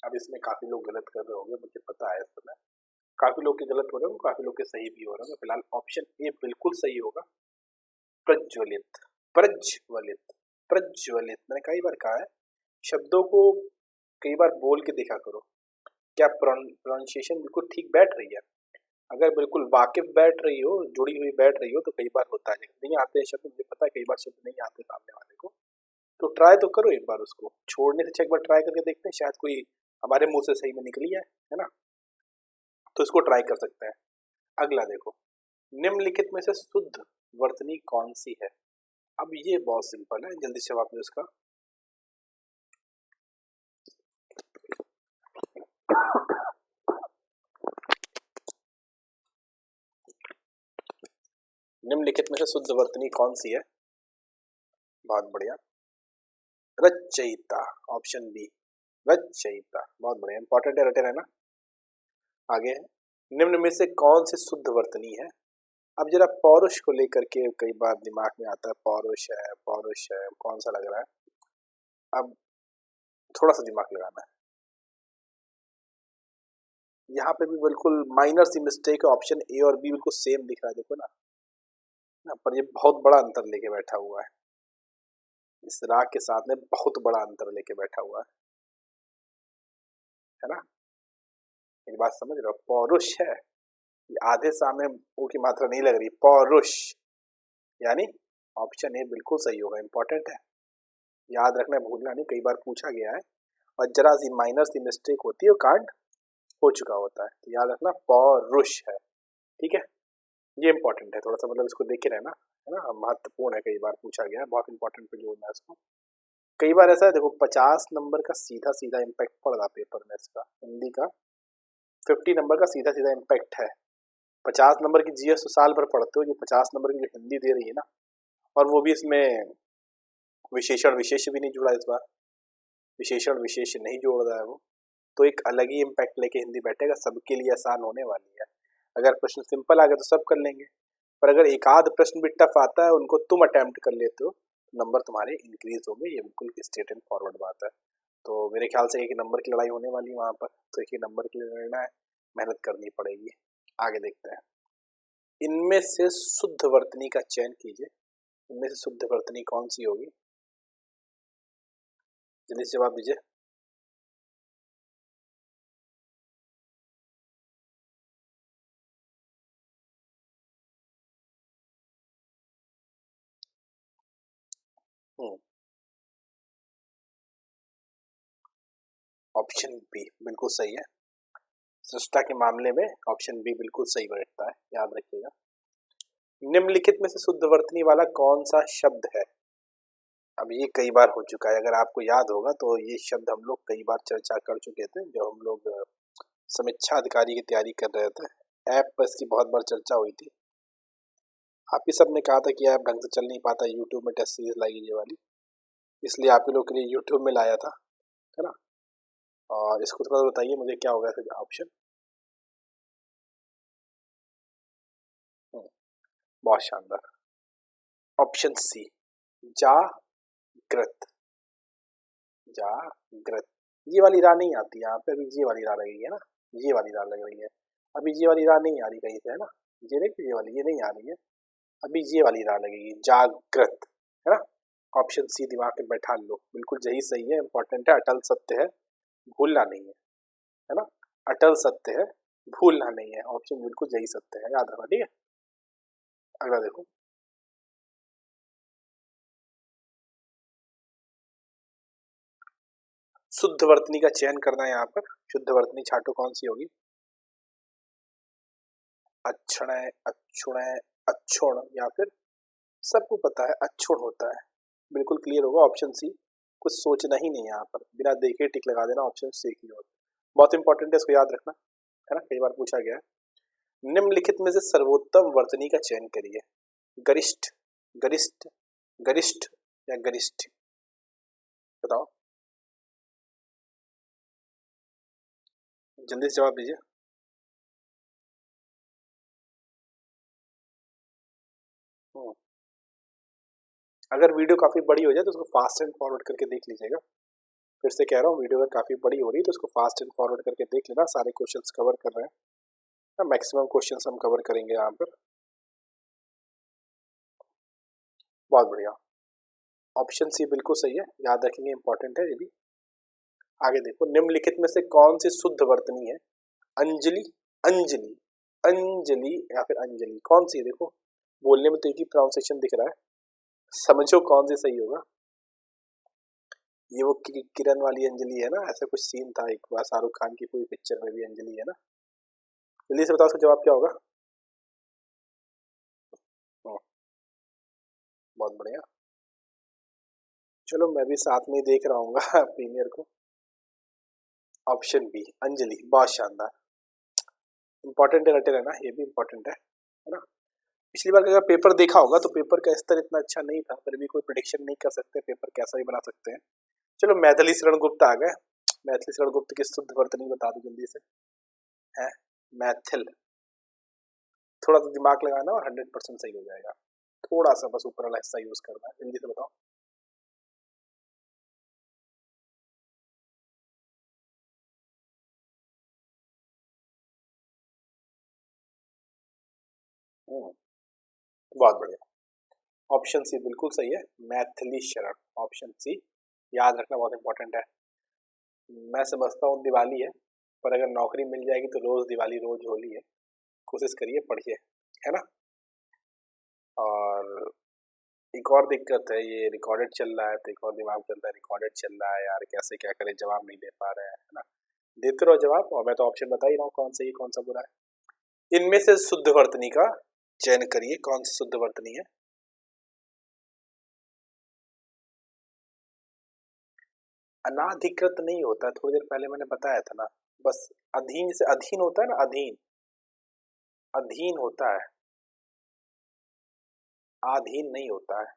अब इसमें काफी लोग गलत कर रहे होंगे, मुझे पता है, इस समय काफी लोग के गलत हो रहे होंगे, काफी लोग के सही भी हो रहे होंगे। फिलहाल ऑप्शन ए बिल्कुल सही होगा, प्रज्वलित, प्रज्वलित, प्रज्वलित, मैंने कई बार कहा है, शब्दों को कई बार बोल के देखा करो, क्या प्रोनाउंसिएशन बिल्कुल ठीक बैठ रही है। अगर बिल्कुल वाकिफ बैठ रही हो, जुड़ी हुई बैठ रही हो, तो कई बार होता है, नहीं आते हैं शब्द, मुझे पता है कई बार शब्द नहीं आते सामने वाले को, तो ट्राई तो करो एक बार, उसको छोड़ने से अच्छा एक बार ट्राई करके देखते हैं, शायद कोई हमारे मुंह से सही में निकली है ना, तो इसको ट्राई कर सकते हैं। अगला देखो, निम्नलिखित में से शुद्ध वर्तनी कौन सी है। अब ये बहुत सिंपल है, जल्दी से जवाब दो इसका। निम्नलिखित में से शुद्ध वर्तनी कौन सी है, बहुत बढ़िया, रचयिता, ऑप्शन बी, रचयिता, बहुत बढ़िया, इंपॉर्टेंट है, रटे रहना। आगे है, निम्न में से कौन सी शुद्ध वर्तनी है। अब जरा पौरुष को लेकर के कई बार दिमाग में आता है, पौरुष है, पौरुष है, कौन सा लग रहा है, अब थोड़ा सा दिमाग लगाना है, यहाँ पे भी बिल्कुल माइनर सी मिस्टेक है, ऑप्शन ए और बी बिल्कुल सेम दिख रहा है, देखो ना, पर ये बहुत बड़ा अंतर लेके बैठा हुआ है। इस रा के साथ में बहुत बड़ा अंतर लेके बैठा हुआ है ना। मेरी बात समझ रहे हो, पौरुष है, ये आधे सामने ओ की मात्रा नहीं लग रही, पौरुष, यानी ऑप्शन ए बिल्कुल सही होगा। इंपॉर्टेंट है, याद रखना, भूलना नहीं, कई बार पूछा गया है और जरा सी माइनर सी मिस्टेक होती है, वो कांड हो चुका होता है, तो याद रखना पौरुष है, ठीक है। ये इंपॉर्टेंट है, थोड़ा सा मतलब इसको देखे रहना, है ना, महत्वपूर्ण है, कई बार पूछा गया है, बहुत इंपॉर्टेंट पे जोड़ना है इसको। कई बार ऐसा है, देखो 50 नंबर का सीधा सीधा इम्पैक्ट पड़ रहा पेपर में इसका, हिंदी का 50 नंबर का सीधा सीधा इम्पैक्ट है। 50 नंबर की जीएस तो साल भर पढ़ते हो, जो 50 नंबर की जो हिंदी दे रही है ना, और वो भी इसमें विशेषण विशेष भी नहीं जुड़ा इस बार, विशेषण विशेष नहीं जोड़ रहा है वो, तो एक अलग ही इम्पैक्ट लेके हिंदी बैठेगा, सबके लिए आसान होने वाली है। अगर प्रश्न सिंपल आ गया तो सब कर लेंगे, पर अगर एक आध प्रश्न भी टफ आता है, उनको तुम अटेम्प्ट कर लेते हो, नंबर तुम्हारे इंक्रीज होंगे, ये बिल्कुल स्ट्रेट एंड फॉरवर्ड बात है। तो मेरे ख्याल से एक नंबर की लड़ाई होने वाली है वहाँ पर, तो एक ही नंबर के लिए लड़ना है, मेहनत करनी पड़ेगी। आगे देखते हैं, इनमें से शुद्ध वर्तनी का चयन कीजिए, इनमें से शुद्ध वर्तनी कौन सी होगी, जल्दी से जवाब दीजिए। ऑप्शन बी बिल्कुल सही है, सृष्टा के मामले में ऑप्शन बी बिल्कुल सही बैठता है, याद रखिएगा। निम्नलिखित में से शुद्ध वर्तनी वाला कौन सा शब्द है, अब ये कई बार हो चुका है, अगर आपको याद होगा तो ये शब्द हम लोग कई बार चर्चा कर चुके थे, जब हम लोग समीक्षा अधिकारी की तैयारी कर रहे थे, ऐप पर इसकी बहुत बार चर्चा हुई थी। आप ही सब ने कहा था कि ऐप ढंग से चल नहीं पाता, यूट्यूब में टेस्ट सीरीज लाई ये वाली, इसलिए आप ही लोग के लिए यूट्यूब में लाया था, है ना। और इसको थोड़ा बताइए मुझे, क्या होगा फिर ऑप्शन। बहुत शानदार, ऑप्शन सी, जागृत, जागृत। ये वाली रा नहीं आती यहाँ पे, अभी ये वाली रा लगेगी, है ना, ये वाली रा लग रही है, अभी ये वाली रा नहीं आ रही कहीं से, है ना, ये नहीं, ये वाली ये नहीं आ रही है, अभी ये वाली रा लगेगी, जागृत, है ना। ऑप्शन सी दिमाग में बैठा लो, बिल्कुल यही सही है, इंपॉर्टेंट है, अटल सत्य है, भूलना नहीं है ना, अटल सत्य है, भूलना नहीं है, ऑप्शन बिल्कुल यही सत्य है, याद रखना, ठीक है। अगला देखो, शुद्ध वर्तनी का चयन करना है यहाँ पर, शुद्ध वर्तनी छाटो कौन सी होगी, अच्छण, अच्छुण, अच्छुण, या फिर सबको पता है अच्छुण होता है, बिल्कुल क्लियर होगा ऑप्शन सी, कुछ सोचना ही नहीं है यहाँ पर, बिना देखे टिक लगा देना, ऑप्शन सी की ओर। बहुत इंपॉर्टेंट है, इसको याद रखना, है ना, कई बार पूछा गया है। निम्नलिखित में से सर्वोत्तम वर्तनी का चयन करिए, गरिष्ठ, गरिष्ठ, गरिष्ठ या गरिष्ठ, बताओ, जल्दी से जवाब दीजिए। हम्म, अगर वीडियो काफी बड़ी हो जाए तो उसको फास्ट एंड फॉरवर्ड करके देख लीजिएगा, फिर से कह रहा हूँ, वीडियो अगर काफी बड़ी हो रही है तो उसको फास्ट एंड फॉरवर्ड करके देख लेना, सारे क्वेश्चंस कवर कर रहे हैं, मैक्सिमम क्वेश्चंस हम कवर करेंगे यहाँ पर। बहुत बढ़िया, ऑप्शन सी बिल्कुल सही है, याद रखेंगे, इंपॉर्टेंट है ये भी। आगे देखो, निम्नलिखित में से कौन सी शुद्ध वर्तनी है, अंजलि, अंजलि, अंजलि या फिर अंजलि, कौन सी है, देखो बोलने में तो एक ही प्रोनाउंसिएशन दिख रहा है, समझो कौन सी सही होगा। ये वो किरण वाली अंजलि है ना, ऐसा कुछ सीन था एक बार शाहरुख खान की पूरी पिक्चर में भी अंजलि है ना, जल्दी से बताओ उसका जवाब क्या होगा। हम्म, बहुत बढ़िया, चलो मैं भी साथ में ही देख रहा हूँ प्रीमियर को। ऑप्शन बी अंजलि, बहुत शानदार, इंपॉर्टेंट है, रटे रहना, ये भी इंपॉर्टेंट है ना। पिछली बार अगर पेपर देखा होगा तो पेपर का स्तर इतना अच्छा नहीं था, फिर भी कोई प्रिडिक्शन नहीं कर सकते, पेपर कैसा भी बना सकते हैं। चलो मैथिली शरण गुप्त आ गए, मैथिली शरण गुप्त की शुद्ध वर्तनी बता दो जल्दी से, है मैथिल, थोड़ा सा दिमाग लगाना और 100% सही हो जाएगा, थोड़ा सा बस ऊपर वाला हिस्सा यूज करना है, जल्दी से बताओ। बहुत बढ़िया, ऑप्शन सी बिल्कुल सही है, मैथिली शरण। ऑप्शन सी याद रखना बहुत इंपॉर्टेंट है। मैं समझता हूँ दिवाली है, पर अगर नौकरी मिल जाएगी तो रोज दिवाली रोज होली है। कोशिश करिए, पढ़िए, है ना। और एक और दिक्कत है, ये रिकॉर्डेड चल रहा है तो एक और दिमाग चल रहा है, रिकॉर्डेड चल रहा है यार, कैसे क्या करें, जवाब नहीं दे पा रहे हैं, है ना। देते रहो जवाब, और मैं तो ऑप्शन बता ही रहा हूँ कौन सही है कौन सा बुरा है। इनमें से शुद्ध वर्तनी का चयन करिए, कौन सी शुद्ध वर्तनी है। अनाधिकृत नहीं होता है, थोड़ी देर पहले मैंने बताया था ना। बस अधीन से अधीन होता है ना, अधीन, अधीन होता है, आधीन नहीं होता है,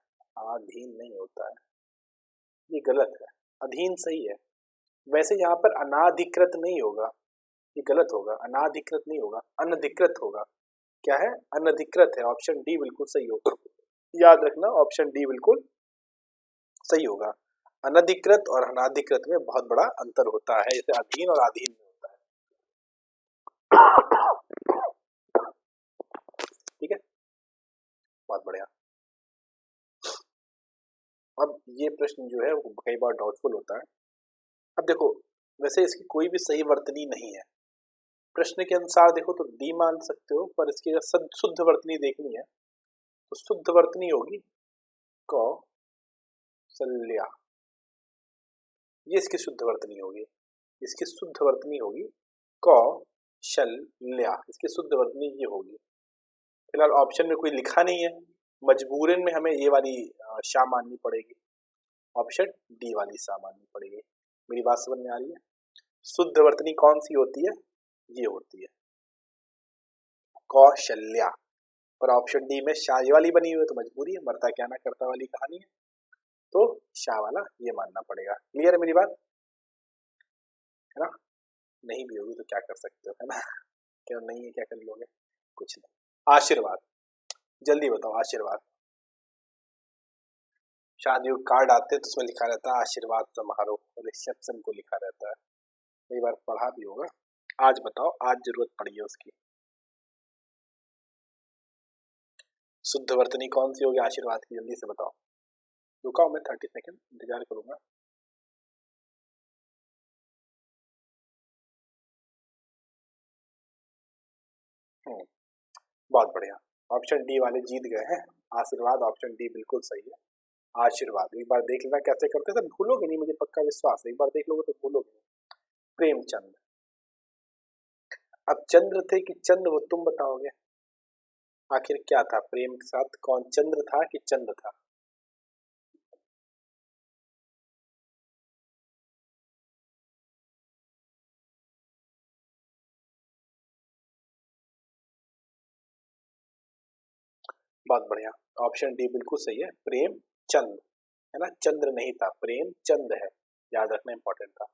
आधीन नहीं होता है, ये गलत है। अधीन सही है। वैसे यहाँ पर अनाधिकृत नहीं होगा, ये गलत होगा, अनाधिकृत नहीं होगा, अनधिकृत होगा। क्या है, अनधिकृत है। ऑप्शन डी बिल्कुल सही होगा, याद रखना, ऑप्शन डी बिल्कुल सही होगा। अनधिकृत और अनाधिकृत में बहुत बड़ा अंतर होता है, जैसे अधीन और अधीन में होता है। ठीक है, बहुत बढ़िया। अब ये प्रश्न जो है वो कई बार डाउटफुल होता है। अब देखो, वैसे इसकी कोई भी सही वर्तनी नहीं है। प्रश्न के अनुसार देखो तो डी मान सकते हो, पर इसकी अगर शुद्ध वर्तनी देखनी है तो शुद्ध वर्तनी होगी कौशल्या, ये इसकी शुद्ध वर्तनी होगी। इसकी शुद्ध वर्तनी होगी कौशल्या, इसकी शुद्ध वर्तनी ये होगी। फिलहाल ऑप्शन में कोई लिखा नहीं है, मजबूरन में हमें ये वाली शा माननी पड़ेगी, ऑप्शन डी वाली शा माननी पड़ेगी। मेरी बात समझ में आ रही है। शुद्ध वर्तनी कौन सी होती है, ये होती है कौशल्या, पर ऑप्शन डी में शाह ये वाली बनी हुई है तो मजबूरी है, मरता क्या ना करता वाली कहानी है, तो शाह वाला ये मानना पड़ेगा। क्लियर है मेरी बात, है ना। नहीं भी होगी तो क्या कर सकते हो, है ना। क्या नहीं है, क्या कर लोगे, कुछ नहीं। आशीर्वाद, जल्दी बताओ, आशीर्वाद। शादियों के कार्ड आते हैं तो उसमें लिखा रहता है आशीर्वाद समारोह, रिसेप्शन को लिखा रहता है, कई बार पढ़ा भी होगा। आज बताओ, आज जरूरत पड़ी है उसकी। शुद्ध वर्तनी कौन सी होगी आशीर्वाद की, जल्दी से बताओ। रुकाओ, मैं 30 सेकेंड इंतजार करूंगा। बहुत बढ़िया, ऑप्शन डी वाले जीत गए हैं। आशीर्वाद, ऑप्शन डी बिल्कुल सही है। आशीर्वाद, एक बार देख लेना कैसे करते थे, भूलोगे नहीं, मुझे पक्का विश्वास है, एक बार देख लोगे तो भूलोगे नहीं। प्रेमचंद। अब चंद्र थे कि चंद, वो तुम बताओगे। आखिर क्या था प्रेम के साथ, कौन चंद्र था कि चंद था। बहुत बढ़िया, ऑप्शन डी बिल्कुल सही है, प्रेम चंद, है ना, चंद्र नहीं था, प्रेम चंद है, याद रखना इंपॉर्टेंट था।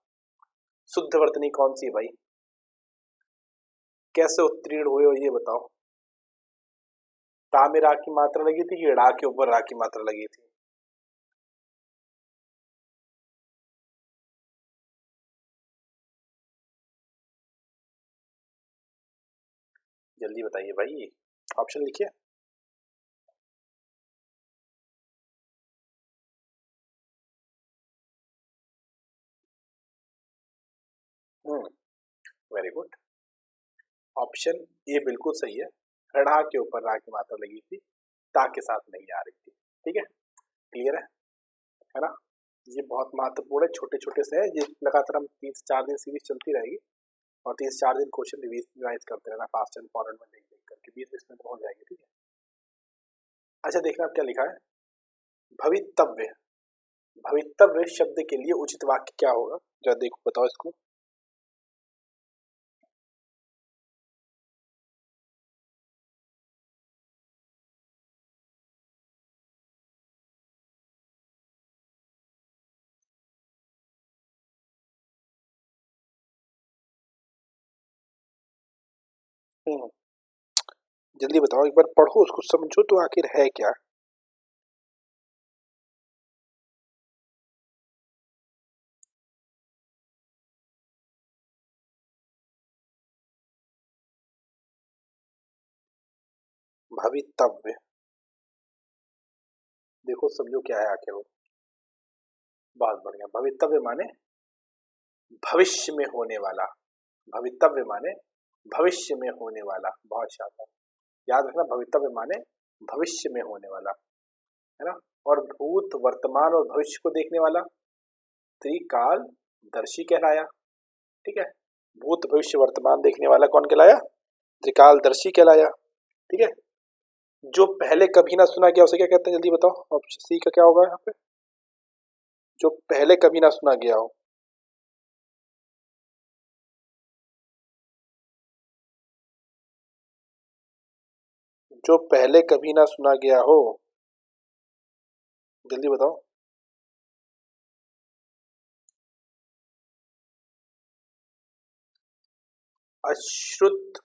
शुद्ध वर्तनी कौन सी है भाई, कैसे उत्तीर्ण हुए हो ये बताओ। ता में रा की मात्रा लगी थी कि ड़ा के ऊपर रा की मात्रा लगी थी। जल्दी बताइए भाई, ऑप्शन लिखिए। हम्म, वेरी गुड। ऑप्शन ए बिल्कुल सही है, ड़ा के ऊपर रा की मात्रा लगी थी, ता के साथ नहीं आ रही थी। ठीक है, क्लियर है ना। ये बहुत महत्वपूर्ण है, छोटे छोटे से है ये, लगातार हम 3 से 4 दिन सीरीज चलती रहेगी, और 3 से 4 दिन क्वेश्चन रिवाइज करते रहना, पास्ट एंड फॉरवर्ड में देख देख करके, 20 मिनट में हो जाएगी। ठीक है, अच्छा देखना आप क्या लिखा है। भवितव्य, भवितव्य शब्द के लिए उचित वाक्य क्या होगा, जरा देखो बताओ इसको। हम्म, जल्दी बताओ, एक बार पढ़ो उसको, समझो तो आखिर है क्या। भवितव्य, देखो समझो क्या है आखिर वो। बहुत बढ़िया। भवितव्य माने भविष्य में होने वाला। भवितव्य माने भविष्य में होने वाला। बहुत शानदार। याद रखना, भवितव्य माने भविष्य में होने वाला, है ना। और भूत, वर्तमान और भविष्य को देखने वाला त्रिकाल दर्शी कहलाया। ठीक है। भूत, भविष्य, वर्तमान देखने वाला कौन कहलाया? त्रिकाल दर्शी कहलाया। ठीक है। जो पहले कभी ना सुना गया उसे क्या कहते हैं? जल्दी बताओ। ऑप्शन सी का क्या होगा यहाँ पे? जो पहले कभी ना सुना गया हो। जो पहले कभी ना सुना गया हो, जल्दी बताओ। अश्रुत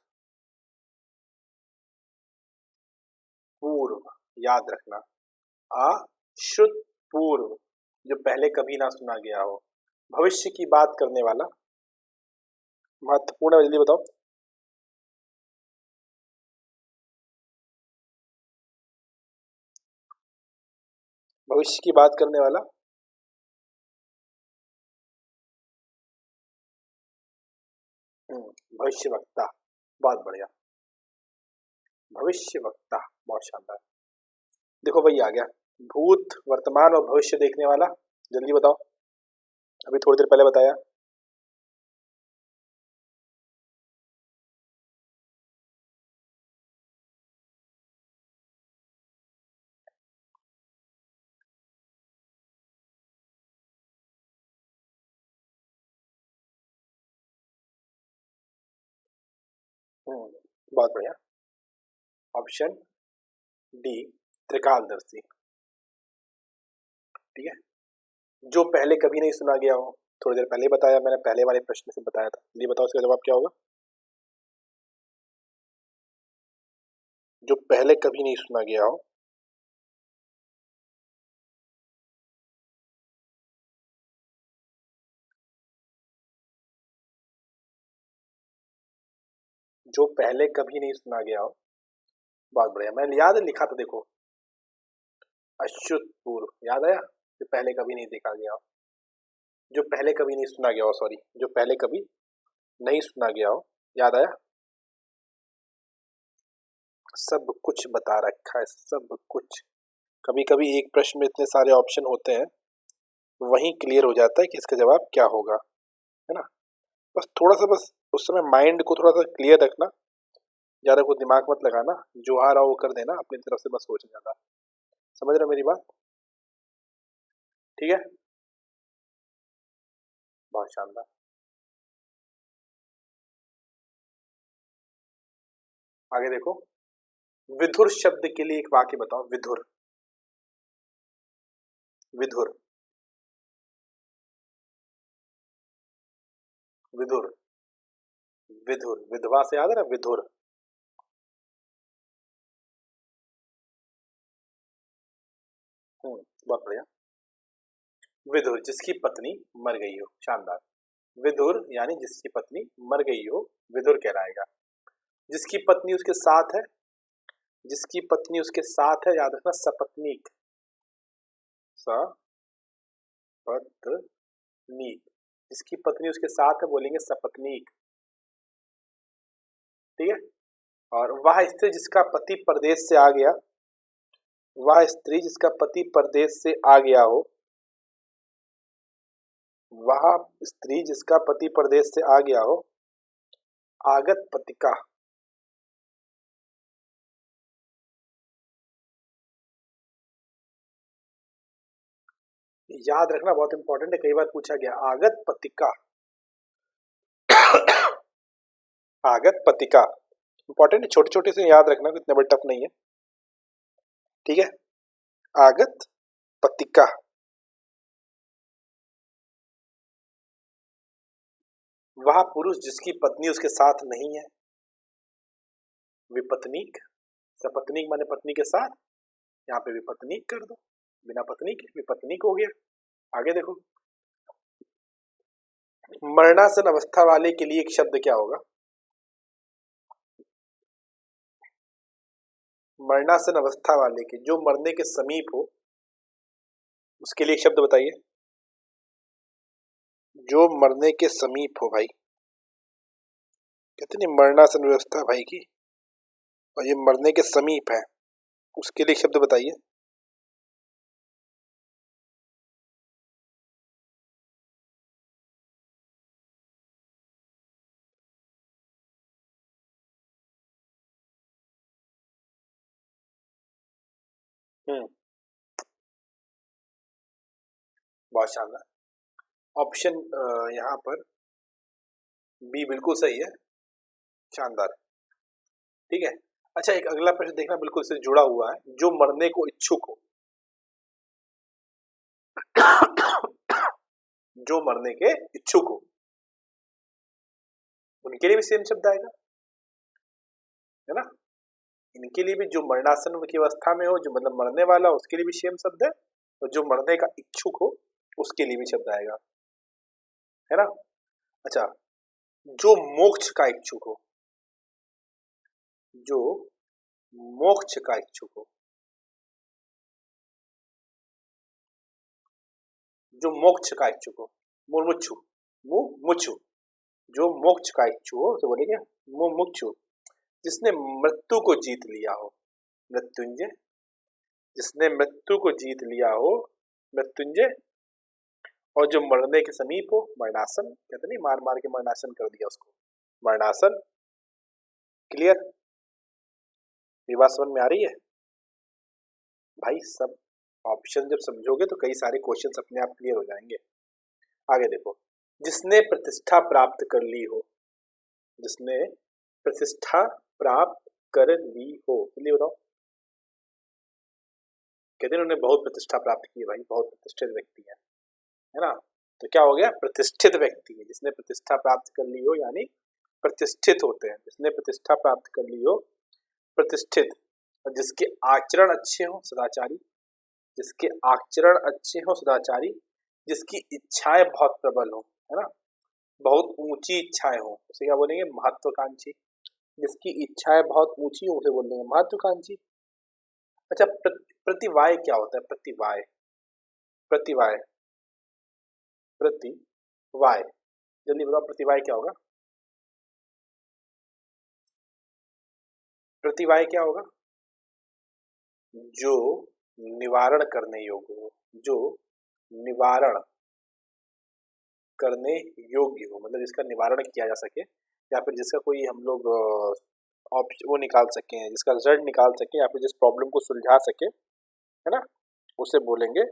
पूर्व। याद रखना, अश्रुत पूर्व, जो पहले कभी ना सुना गया हो। भविष्य की बात करने वाला। महत्वपूर्ण है, जल्दी बताओ। भविष्य की बात करने वाला। भविष्य वक्ता। बहुत बढ़िया। भविष्य वक्ता। बहुत शानदार। देखो वही आ गया। भूत, वर्तमान और भविष्य देखने वाला। जल्दी बताओ। अभी थोड़ी देर पहले बताया। बहुत बढ़िया। ऑप्शन डी, त्रिकालदर्शी। ठीक है। जो पहले कभी नहीं सुना गया हो। थोड़ी देर पहले ही बताया मैंने, पहले वाले प्रश्न से बताया था। ये बताओ इसका जवाब क्या होगा? जो पहले कभी नहीं सुना गया हो। जो पहले कभी नहीं सुना गया हो। बहुत बढ़िया। मैंने याद है, लिखा था देखो। अच्युत पूर्व। याद आया? जो पहले कभी नहीं देखा गया हो। जो पहले कभी नहीं सुना गया हो, सॉरी, जो पहले कभी नहीं सुना गया हो। याद आया? सब कुछ बता रखा है, सब कुछ। कभी कभी एक प्रश्न में इतने सारे ऑप्शन होते हैं, वहीं क्लियर हो जाता है कि इसका जवाब क्या होगा, है ना। बस थोड़ा सा, बस उस समय माइंड को थोड़ा सा क्लियर रखना। ज्यादा को दिमाग मत लगाना, जो आ रहा हो वो कर देना, अपनी तरफ से बस सोचना ज्यादा। समझ रहे हो मेरी बात? ठीक है। बहुत शानदार। आगे देखो। विधुर शब्द के लिए एक वाक्य बताओ। विधुर। विधुर। विधुर। विधुर, विधवा से याद है ना, विधुर। बहुत बढ़िया। विधुर, जिसकी पत्नी मर गई हो। शानदार। विधुर यानी जिसकी पत्नी मर गई हो, विधुर कहलाएगा। जिसकी पत्नी उसके साथ है। जिसकी पत्नी उसके साथ है, याद रखना, सपत्नीक। सपत्नीक। जिसकी पत्नी उसके साथ है बोलेंगे सपत्नीक। ठीक है। और वह स्त्री जिसका पति परदेश से आ गया। वह स्त्री जिसका पति परदेश से आ गया हो। वह स्त्री जिसका पति परदेश से आ गया हो। आगत पतिका। याद रखना, बहुत इंपॉर्टेंट है, कई बार पूछा गया। आगत पतिका। आगत पतिका इंपॉर्टेंट है, छोटे छोटे से याद रखना, इतने बड़े टफ नहीं है। ठीक है। आगत पतिका। वह पुरुष जिसकी पत्नी उसके साथ नहीं है। विपत्नीक। सपत्नीक माने पत्नी के साथ। यहाँ पे विपत्नीक कर दो। बिना पत्नी के विपत्नीक हो गया। आगे देखो। मरणासन अवस्था वाले के लिए एक शब्द क्या होगा? मरणासन अवस्था वाले के, जो मरने के समीप हो। उसके लिए एक शब्द बताइए। जो मरने के समीप हो भाई, कहते नहीं मरणासन व्यवस्था भाई की, और ये मरने के समीप है, उसके लिए एक शब्द बताइए। हम्म, बहुत शानदार। ऑप्शन यहाँ पर बी बिल्कुल सही है। शानदार। ठीक है। अच्छा, एक अगला प्रश्न देखना, बिल्कुल इससे जुड़ा हुआ है। जो मरने को इच्छुक हो, जो मरने के इच्छुक हो, उनके लिए भी सेम शब्द आएगा, है ना। इनके लिए भी, जो मरणासन की अवस्था में हो, जो मतलब मरने वाला, उसके लिए भी सेम शब्द है, और जो मरने का इच्छुक हो उसके लिए भी शब्द आएगा, है ना। अच्छा, जो मोक्ष का इच्छुक हो, जो मोक्ष का इच्छुक हो, जो मोक्ष का इच्छुक हो, मुमुक्षु, मुमुक्षु, जो मोक्ष का इच्छुक हो तो बोलेंगे मुमुक्षु। जिसने मृत्यु को जीत लिया हो, मृत्युंजय। जिसने मृत्यु को जीत लिया हो, मृत्युंजय। और जो मरने के समीप हो, मरणासन। कहते नहीं मार मार के मरणासन कर दिया उसको, मरणासन। क्लियर? ये बात समझ में आ रही है भाई? सब ऑप्शन जब समझोगे तो कई सारे क्वेश्चंस अपने आप क्लियर हो जाएंगे। आगे देखो। जिसने प्रतिष्ठा प्राप्त कर ली हो, जिसने प्रतिष्ठा प्राप्त कर ली हो, जल्दी बताओ। कहते हैं उन्होंने बहुत प्रतिष्ठा प्राप्त की है भाई, बहुत प्रतिष्ठित व्यक्ति है ना। तो क्या हो गया? प्रतिष्ठित व्यक्ति है। जिसने प्रतिष्ठा प्राप्त कर ली हो यानी प्रतिष्ठित होते हैं। जिसने प्रतिष्ठा प्राप्त कर ली हो, प्रतिष्ठित। और जिसके आचरण अच्छे हो, सदाचारी। जिसके आचरण अच्छे हो, सदाचारी। जिसकी इच्छाएं बहुत प्रबल हो, है ना, बहुत ऊंची इच्छाएं हो, उसे क्या बोलेंगे? महत्वाकांक्षी। जिसकी इच्छाएं बहुत ऊंची हो उसे बोलेंगे महत्वाकांक्षी। अच्छा, प्रतिवाय क्या होता है? प्रतिवाय, प्रतिवाय, प्रतिवाय, जल्दी बताओ प्रतिवाय क्या होगा? प्रतिवाय क्या होगा? जो निवारण करने योग्य हो, जो निवारण करने योग्य हो, मतलब जिसका निवारण किया जा सके, या फिर जिसका कोई हम लोग ऑप्शन वो निकाल सके, जिसका रिजल्ट निकाल सके, या फिर जिस प्रॉब्लम को सुलझा सके, है ना, उसे बोलेंगे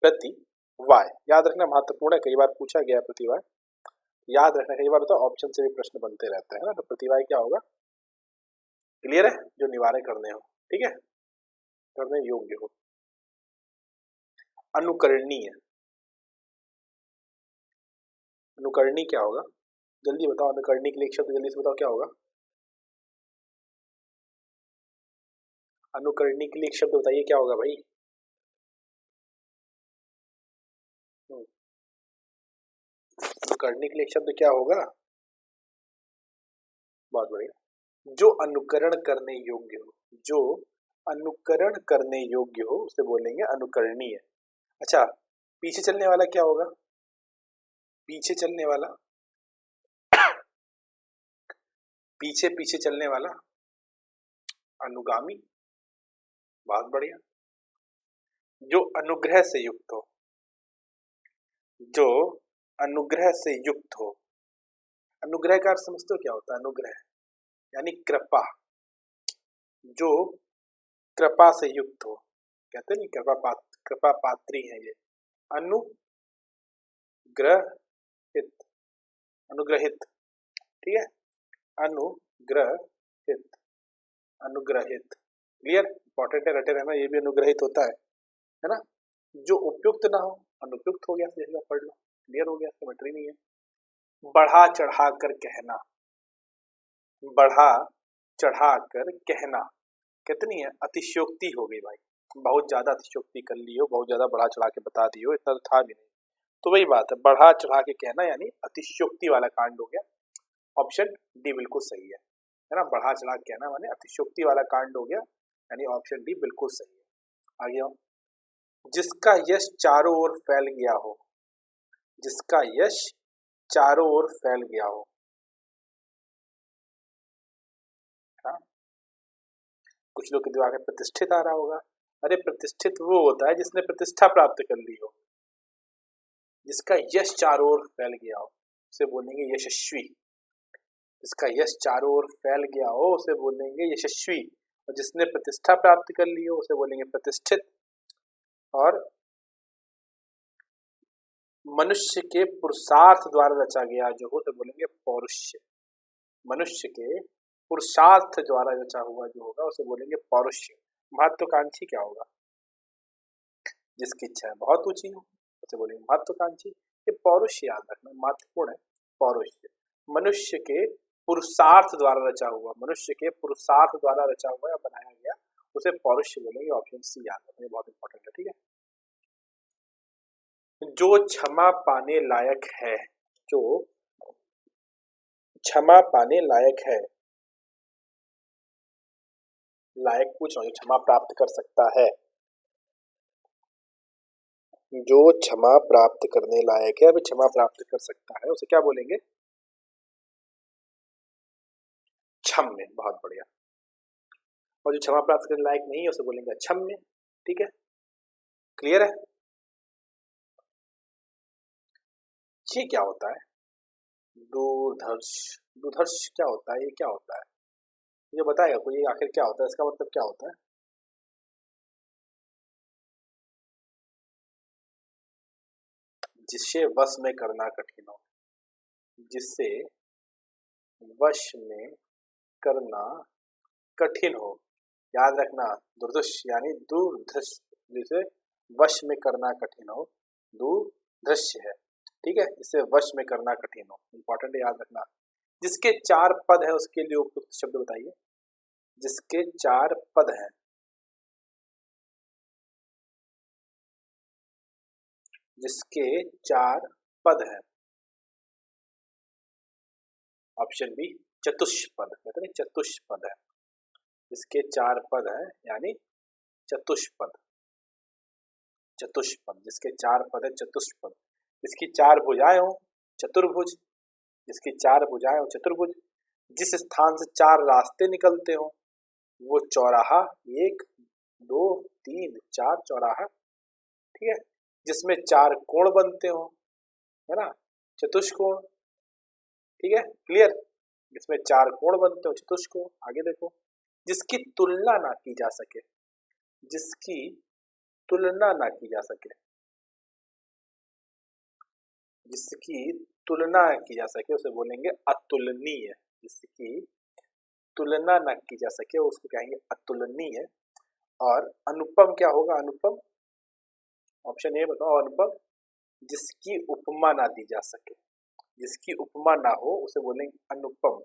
प्रतिवाय। याद रखना महत्वपूर्ण है, कई बार पूछा गया प्रतिवाय, याद रखना। कई बार तो ऑप्शन से भी प्रश्न बनते रहते हैं ना। तो प्रतिवाय क्या होगा? क्लियर है? जो निवारण करने हो, ठीक है, करने योग्य हो। अनुकरणीय, अनुकरणी क्या होगा? जल्दी बताओ, अनुकरणी के लिए एक शब्द जल्दी से बताओ क्या होगा? अनुकरणी के लिए एक शब्द बताइए क्या होगा भाई? अनुकरणी के लिए एक शब्द क्या होगा? बहुत बढ़िया। जो अनुकरण करने योग्य हो, जो अनुकरण करने योग्य हो उसे बोलेंगे अनुकरणीय। अच्छा, पीछे चलने वाला क्या होगा? पीछे चलने वाला, पीछे पीछे चलने वाला अनुगामी। बहुत बढ़िया। जो अनुग्रह से युक्त हो, जो अनुग्रह से युक्त हो। अनुग्रह का अर्थ समझते हो क्या होता है? अनुग्रह यानी कृपा, जो कृपा से युक्त हो। कहते नहीं कृपा पात्री है ये। अनुग्रहित, अनुग्रहित, ठीक है, अनुग्रहित, अनुग्रहित। क्लियर? इंपॉर्टेंट है, रटे रहना, ये भी अनुग्रहित होता है ना। जो उपयुक्त ना हो, अनुपयुक्त हो गया, सीधा पढ़ लो, क्लियर हो गया, इसका मैटर ही नहीं है। बढ़ा चढ़ा कर कहना, बढ़ा चढ़ा कर कहना, कितनी है? अतिशयोक्ति हो गई भाई, बहुत ज्यादा अतिशयोक्ति कर ली हो, बहुत ज्यादा बढ़ा चढ़ा के बता दी हो, इतना तो था भी नहीं। तो वही बात है, बढ़ा चढ़ा के कहना यानी अतिशयोक्ति वाला कांड हो गया। ऑप्शन डी बिल्कुल सही है ना। बढ़ा चढ़ा के कहना माने अतिशयोक्ति वाला कांड हो गया, यानी ऑप्शन डी बिल्कुल सही है। आगे आओ। जिसका यश चारों ओर फैल गया हो, जिसका यश चारों ओर फैल गया हो। हाँ? कुछ लोग के दिमाग में प्रतिष्ठित आ रहा होगा। अरे प्रतिष्ठित वो होता है जिसने प्रतिष्ठा प्राप्त कर ली हो। जिसका यश चारों ओर फैल गया हो उसे बोलेंगे यशस्वी। जिसका यश चारों ओर फैल गया हो उसे बोलेंगे यशस्वी। और जिसने प्रतिष्ठा प्राप्त कर ली हो उसे बोलेंगे प्रतिष्ठित। और मनुष्य के पुरुषार्थ द्वारा रचा गया जो हो उसे बोलेंगे पौरुष्य। मनुष्य के पुरुषार्थ द्वारा रचा हुआ जो होगा उसे बोलेंगे पौरुष्य। महत्वाकांक्षी क्या होगा? जिसकी इच्छा बहुत ऊंची हो उसे बोलेंगे महत्वाकांक्षी। ये पौरुष्य याद रखना महत्वपूर्ण है। पौरुष्य मनुष्य के पुरुषार्थ द्वारा रचा हुआ, मनुष्य के पुरुषार्थ द्वारा रचा हुआ या बनाया गया उसे पौरुष्य बोलेंगे। ऑप्शन सी याद रखना बहुत इंपॉर्टेंट है। ठीक है। जो क्षमा पाने लायक है, जो क्षमा पाने लायक है, लायक पूछ रहा हूं, क्षमा प्राप्त कर सकता है। जो क्षमा प्राप्त करने लायक है, अभी क्षमा प्राप्त कर सकता है उसे क्या बोलेंगे? क्षम्य। बहुत बढ़िया। और जो क्षमा प्राप्त करने लायक नहीं है उसे बोलेंगे अक्षम्य। ठीक है, क्लियर है? ये क्या होता है? दूरदर्श। दूरदर्श क्या होता है? ये क्या होता है? ये बताएगा कोई आखिर क्या होता है? इसका मतलब क्या होता है? जिसे वश में करना कठिन हो, जिसे वश में करना कठिन हो। याद रखना दुर्दश यानी दूरदर्श, जिसे वश में करना कठिन हो दूरदृश्य है। ठीक है, इसे वश में करना कठिन हो, इंपॉर्टेंट है याद रखना। जिसके चार पद है उसके लिए उपयुक्त शब्द बताइए। जिसके चार पद है, जिसके चार पद है। ऑप्शन बी चतुष्पद, कहते हैं चतुष्पद है। जिसके चार पद है यानी चतुष्पद। चतुष्पद जिसके चार पद है चतुष्पद। जिसकी चार भुजाएं हो चतुर्भुज। जिसकी चार भुजाएं हो चतुर्भुज। जिस स्थान से चार रास्ते निकलते हो वो चौराहा, एक दो तीन चार चौराहा। ठीक है, जिसमें चार कोण बनते हो, है ना, चतुष्कोण। ठीक है, क्लियर। जिसमें चार कोण बनते हो चतुष्कोण। आगे देखो। जिसकी तुलना ना की जा सके, जिसकी तुलना ना की जा सके, जिसकी तुलना की जा सके उसे बोलेंगे अतुलनीय। जिसकी तुलना न की जा सके उसको कहेंगे अतुलनीय। और अनुपम क्या होगा? अनुपम, ऑप्शन ए बताओ अनुपम। जिसकी उपमा ना दी जा सके, जिसकी उपमा ना हो उसे बोलेंगे अनुपम।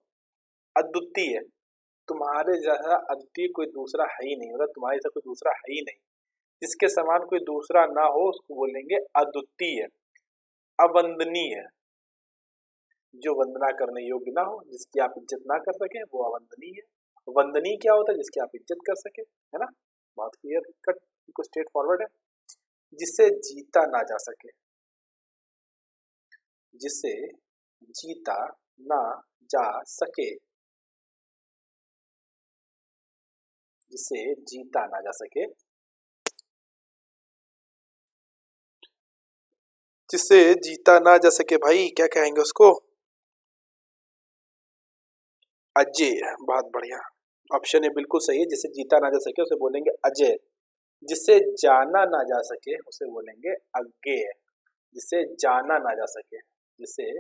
अद्वितीय, तुम्हारे जैसा अद्वितीय कोई दूसरा है ही नहीं, मतलब तुम्हारे जैसा कोई दूसरा है ही नहीं। जिसके समान कोई दूसरा ना हो उसको बोलेंगे अद्वितीय। अवंदनीय, जो वंदना करने योग्य ना हो, जिसकी आप इज्जत ना कर सके वो अवंदनीय है। वंदनीय क्या होता है? जिसकी आप इज्जत कर सके, है ना। बहुत क्लियर कट, बिल्कुल स्ट्रेट फॉरवर्ड है। जिसे जीता ना जा सके, जिसे जीता ना जा सके, जिसे जीता ना जा सके, जिसे जीता ना जा सके भाई क्या कहेंगे उसको? अजय। बहुत बढ़िया, ऑप्शन ए बिल्कुल सही है। जिसे जीता ना जा सके उसे बोलेंगे अजय। जिसे जाना ना जा सके उसे बोलेंगे अज्ञेय। जिसे जाना ना जा सके, जिसे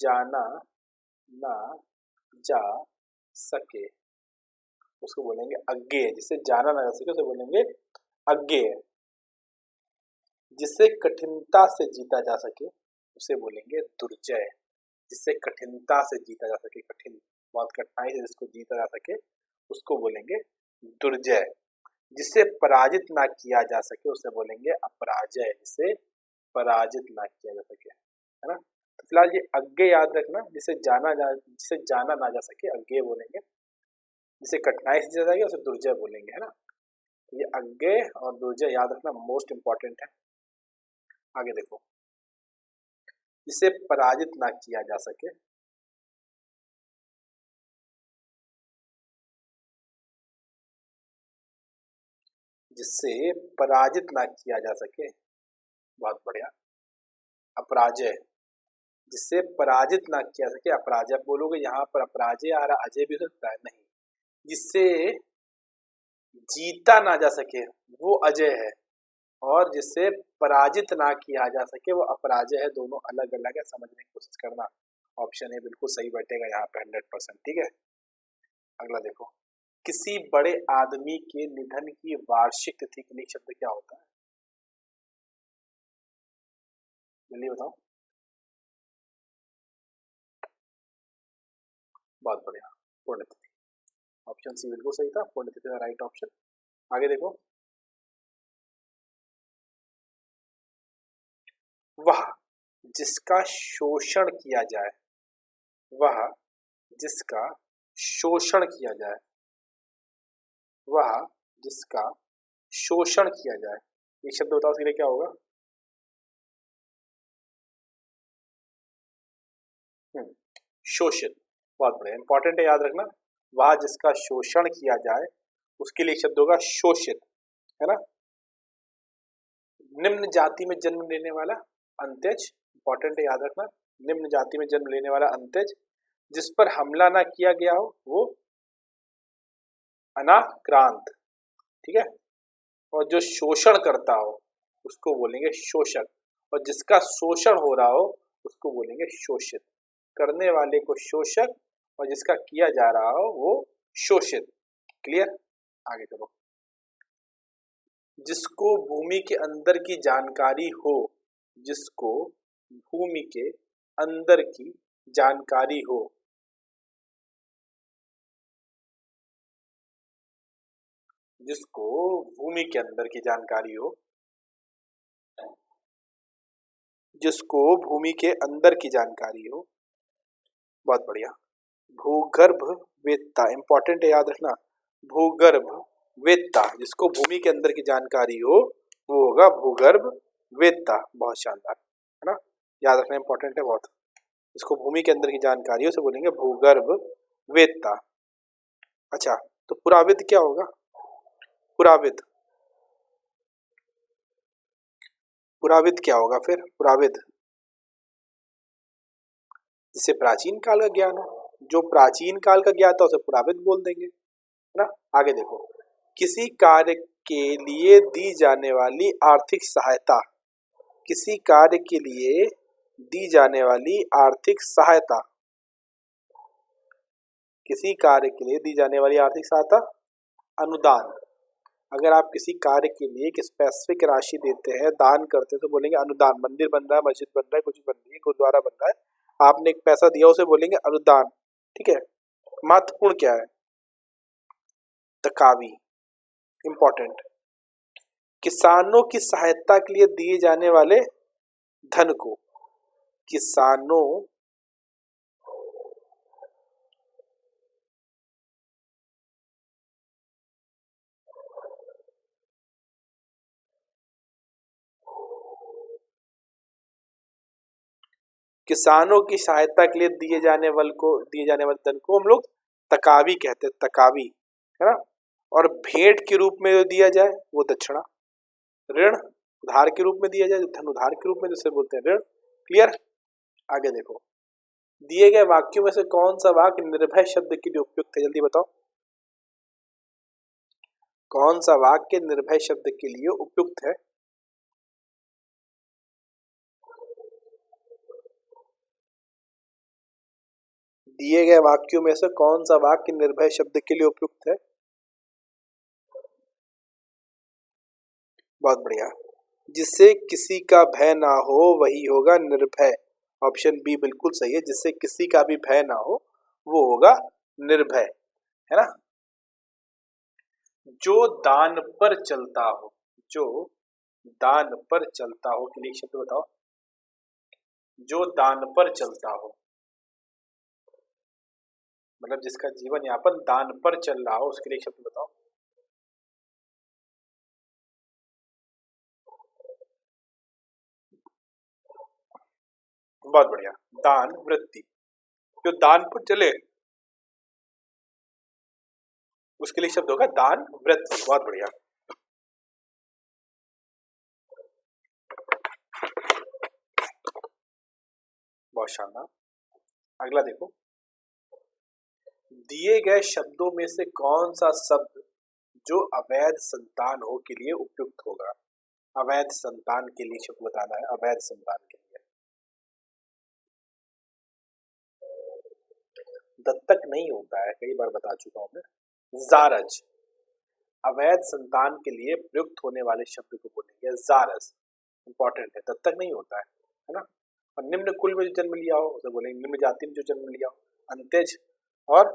जाना ना जा सके उसको बोलेंगे अज्ञेय। जिसे जाना ना जा सके उसे बोलेंगे अज्ञेय। जिसे कठिनता से जीता जा सके उसे बोलेंगे दुर्जय। जिसे कठिनता से जीता जा सके, कठिन बहुत कठिनाई से जिसको जीता जा सके उसको बोलेंगे दुर्जय। जिसे पराजित ना किया जा सके उसे बोलेंगे अपराजय। जिसे पराजित ना किया जा सके, है ना। तो फिलहाल ये अज्ञेय याद रखना। जिसे जाना ना जा सके अज्ञेय बोलेंगे। जिसे कठिनाई से जीता जाएगा उसे दुर्जय बोलेंगे, है ना। ये अज्ञेय और दुर्जय याद रखना मोस्ट इंपॉर्टेंट है। आगे देखो, जिसे पराजित ना किया जा सके, जिससे पराजित ना किया जा सके, बहुत बढ़िया। अपराजय, जिससे पराजित ना किया सके अपराजय। आप बोलोगे यहाँ पर अपराजय आ रहा, अजय भी हो सकता है, नहीं, जिससे जीता ना जा सके वो अजय है, और जिससे पराजित ना किया जा सके वो अपराजय है। दोनों अलग अलग है, समझने की कोशिश करना। ऑप्शन ए बिल्कुल सही बैठेगा यहाँ पे 100%। ठीक है, अगला देखो, किसी बड़े आदमी के निधन की वार्षिक तिथि के लिए शब्द क्या होता है, जल्दी बताओ। बहुत बढ़िया, पुण्यतिथि। ऑप्शन सी बिल्कुल सही था, पुण्यतिथि का राइट ऑप्शन। आगे देखो, वह जिसका शोषण किया जाए, वह जिसका शोषण किया जाए, वह जिसका शोषण किया जाए, ये शब्द बताओ इसके लिए क्या होगा। शोषित, बहुत बढ़िया, इंपॉर्टेंट है, याद रखना। वह जिसका शोषण किया जाए उसके लिए शब्द होगा शोषित, है ना। निम्न जाति में जन्म लेने वाला अंत्यज, इंपॉर्टेंट है, याद रखना। निम्न जाति में जन्म लेने वाला अंत्यज, जिस पर हमला ना किया गया हो वो अनाक्रांत, ठीक है। और जो शोषण करता हो उसको बोलेंगे शोषक, और जिसका शोषण हो रहा हो उसको बोलेंगे शोषित। करने वाले को शोषक और जिसका किया जा रहा हो वो शोषित। क्लियर, आगे चलो। जिसको भूमि के अंदर की जानकारी हो, जिसको भूमि के अंदर की जानकारी हो, जिसको भूमि के अंदर की जानकारी हो, जिसको भूमि के अंदर की जानकारी हो, बहुत बढ़िया। भूगर्भ वेत्ता, इंपॉर्टेंट है, याद रखना। भूगर्भ वेत्ता, जिसको भूमि के अंदर की जानकारी हो वो होगा भूगर्भ वेत्ता। बहुत शानदार, है ना, याद रखना इंपॉर्टेंट है बहुत। जिसको भूमि के अंदर की जानकारी हो उसे बोलेंगे भूगर्भ वेत्ता। अच्छा, तो पुराविद क्या होगा, पुराविद, पुराविद क्या होगा फिर, पुराविद जिसे प्राचीन काल का ज्ञान हो, जो प्राचीन काल का ज्ञाता उसे पुराविद बोल देंगे, है ना। आगे देखो, किसी कार्य के लिए दी जाने वाली आर्थिक सहायता, किसी कार्य के लिए दी जाने वाली आर्थिक सहायता, किसी कार्य के लिए दी जाने वाली आर्थिक सहायता, अनुदान। अगर आप किसी कार्य के लिए एक स्पेसिफिक राशि देते हैं, दान करते हैं, तो बोलेंगे अनुदान। मंदिर बन रहा है, मस्जिद बन रहा है, कुछ बन रही है, गुरुद्वारा बन रहा है, आपने एक पैसा दिया उसे बोलेंगे अनुदान, ठीक है। महत्वपूर्ण क्या है, तकावी, इंपॉर्टेंट। किसानों की सहायता के लिए दिए जाने वाले धन को, किसानों किसानों की सहायता के लिए दिए जाने वाले धन को हम लोग तकावी कहते हैं, तकावी, है ना। और भेंट के रूप में जो दिया जाए वो दक्षिणा। ऋण उधार के रूप में दिया जाए, धन उधार के रूप में जिसे बोलते हैं ऋण। क्लियर, आगे देखो, दिए गए वाक्यों में से कौन सा वाक्य निर्भय शब्द के लिए उपयुक्त है, जल्दी बताओ। कौन सा वाक्य निर्भय शब्द के लिए उपयुक्त है, दिए गए वाक्यों में से कौन सा वाक्य निर्भय शब्द के लिए उपयुक्त है, बहुत बढ़िया। जिससे किसी का भय ना हो वही होगा निर्भय। ऑप्शन बी बिल्कुल सही है, जिससे किसी का भी भय ना हो वो होगा निर्भय, है ना। जो दान पर चलता हो, जो दान पर चलता हो के लिए शब्द बताओ। जो दान पर चलता हो मतलब जिसका जीवन यापन दान पर चल रहा हो उसके लिए शब्द बताओ। बहुत बढ़िया। दान वृत्ति, जो दान पर चले उसके लिए शब्द होगा दान वृत्ति। बहुत बढ़िया। बहुत शानदार। अगला देखो, दिए गए शब्दों में से कौन सा शब्द जो अवैध संतान हो के लिए उपयुक्त होगा? अवैध संतान के लिए शब्द बताना है, अवैध संतान के लिए। दत्तक नहीं होता है, कई बार बता चुका हूं मैं। जारज, अवैध संतान के लिए प्रयुक्त होने वाले शब्द को बोलेंगे जारज। इंपॉर्टेंट है, दत्तक नहीं होता है ना। और निम्न कुल में जो जन्म लिया हो उसे बोलेंगे, निम्न जाति में जो जन्म लिया हो अंत्यज, और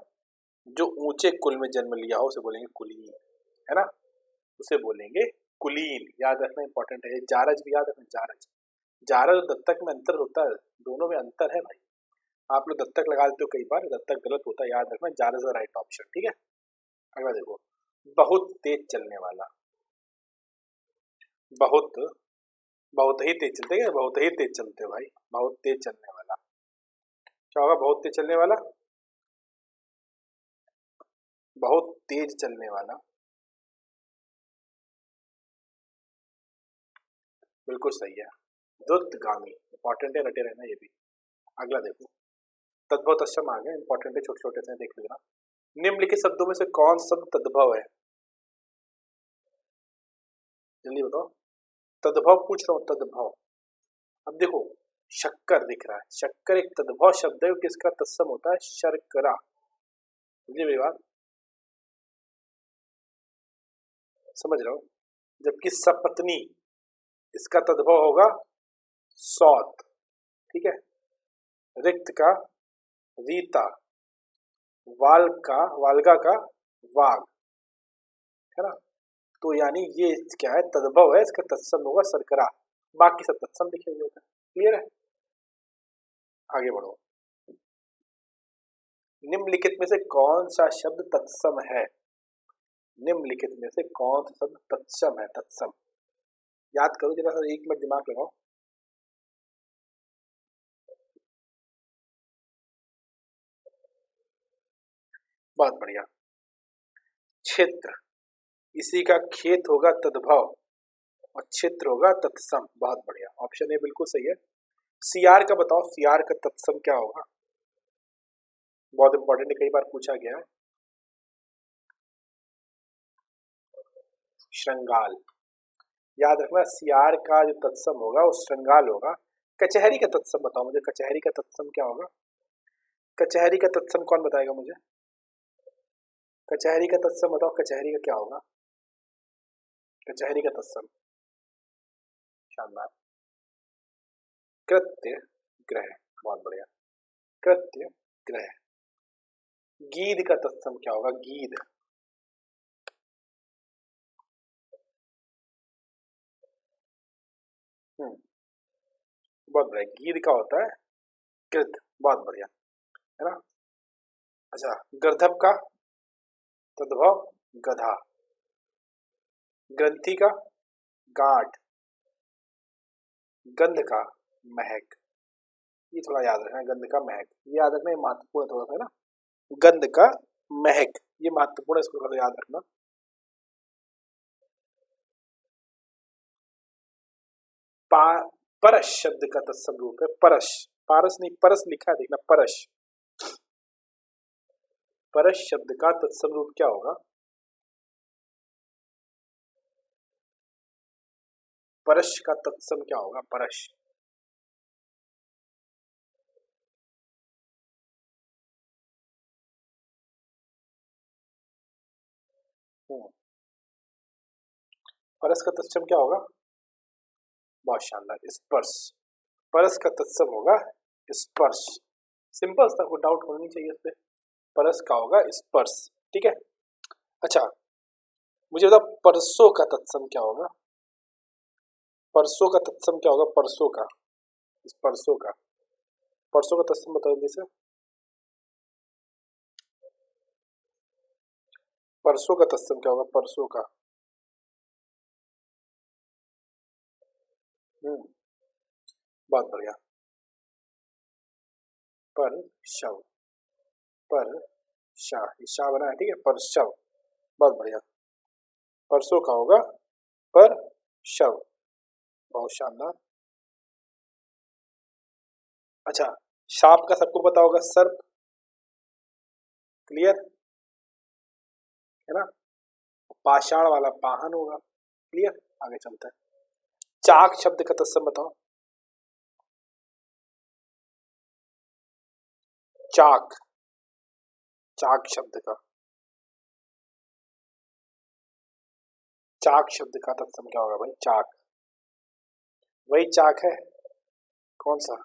जो ऊंचे कुल में जन्म लिया हो उसे बोलेंगे कुलीन, है ना, उसे बोलेंगे कुलीन। याद रखना इंपॉर्टेंट है। जारज भी याद रखना, जारज। जारज और दत्तक में अंतर होता है, दोनों में अंतर है भाई। आप लोग दत्तक लगा देते हो कई बार, दत्तक गलत होता है, याद रखना जारज का राइट ऑप्शन। ठीक है, अगला देखो, बहुत तेज चलने वाला। बहुत, बहुत ही तेज चलते हैं, बहुत ही तेज चलते हो भाई। बहुत तेज चलने वाला क्या होगा? बहुत तेज चलने वाला, बहुत तेज चलने वाला, बिल्कुल सही है। द्रुतगामी, इंपॉर्टेंट है, रटे रहना ये भी। अगला देखो, तद्भव तत्सम आ गए, इंपॉर्टेंट है, छोटे छोटे से देख लेना। निम्नलिखित शब्दों में से कौन शब्द तद्भव है? जल्दी बताओ। तद्भव पूछ रहा हूँ, तद्भव। अब देखो, शक्कर दिख रहा है, शक्कर एक तद्भव शब्द है, किसका तत्सम होता है? शर्करा। समझे मेरी बात? समझ रहा हूँ। जबकि सपत्नी, इसका तद्भव होगा सौत। ठीक है, रिक्त का रीता, वाल का वाल्गा का वाग, है ना। तो यानी ये क्या है? तद्भव है, इसका तत्सम होगा शर्करा। बाकी सब तत्सम लिखे हुए होते हैं। क्लियर है? आगे बढ़ो। निम्नलिखित में से कौन सा शब्द तत्सम है? निम्नलिखित में से कौन सा शब्द तत्सम है? तत्सम याद करो जरा सा, एक मिनट दिमाग लगाओ। बहुत बढ़िया। क्षेत्र, इसी का खेत होगा तद्भव और क्षेत्र होगा तत्सम। बहुत बढ़िया, ऑप्शन ए बिल्कुल सही है। सीआर का बताओ, सीआर का तत्सम क्या होगा? बहुत इंपॉर्टेंट है, कई बार पूछा गया है। श्रृंगाल, याद रखना, सीआर का जो तत्सम होगा वो श्रृंगाल होगा। कचहरी का तत्सम बताओ मुझे, कचहरी का तत्सम क्या होगा? कचहरी का तत्सम कौन बताएगा मुझे? कचहरी का तत्सम बताओ, कचहरी का क्या होगा? कचहरी का तत्सम, शानदार। कृत्य ग्रह, बहुत बढ़िया। कृत्य ग्रह। गीध का तत्सम क्या होगा? गीध। बहुत बढ़िया, गीध का होता है कृत। बहुत बढ़िया, है ना। अच्छा, गर्दभ का तद्भव गधा। ग्रंथि का गांठ। गंध का महक। ये थोड़ा याद रखना, गंध का महक, ये याद रखना, ये महत्वपूर्ण थोड़ा सा, है ना। गंध का महक, ये महत्वपूर्ण है, इसको थोड़ा याद रखना। परस शब्द का तत्सम रूप है परस। पारस नहीं, परस लिखा है, देखना, परस। परस शब्द का तत्सम रूप क्या होगा? परस का तत्सम क्या होगा? परस। परस का तत्सम क्या होगा? बहुत शानदार, स्पर्श। परस का तत्सम होगा स्पर्श। सिंपल था, कोई डाउट होना नहीं चाहिए इस पे। परस का होगा स्पर्श। ठीक है। अच्छा, मुझे बता, परसों का तत्सम क्या होगा? परसों का तत्सम क्या होगा? परसों का, इस परसों का, परसों का तत्सम बताओ जल्दी से। परसों का तत्सम क्या होगा? परसों का। बहुत बढ़िया। पर शव, पर शाह, शाह बना है, ठीक है, पर शव, बहुत बढ़िया। परसों का होगा पर शव, बहुत शानदार। अच्छा, सांप का सबको पता होगा सर्प, क्लियर है ना। पाषाण वाला पाहन होगा, क्लियर। आगे चलते हैं। चाक शब्द का तत्सम बताओ। चाक, चाक शब्द का, चाक शब्द का तत्सम क्या होगा भाई? चाक, वही चाक है, कौन सा?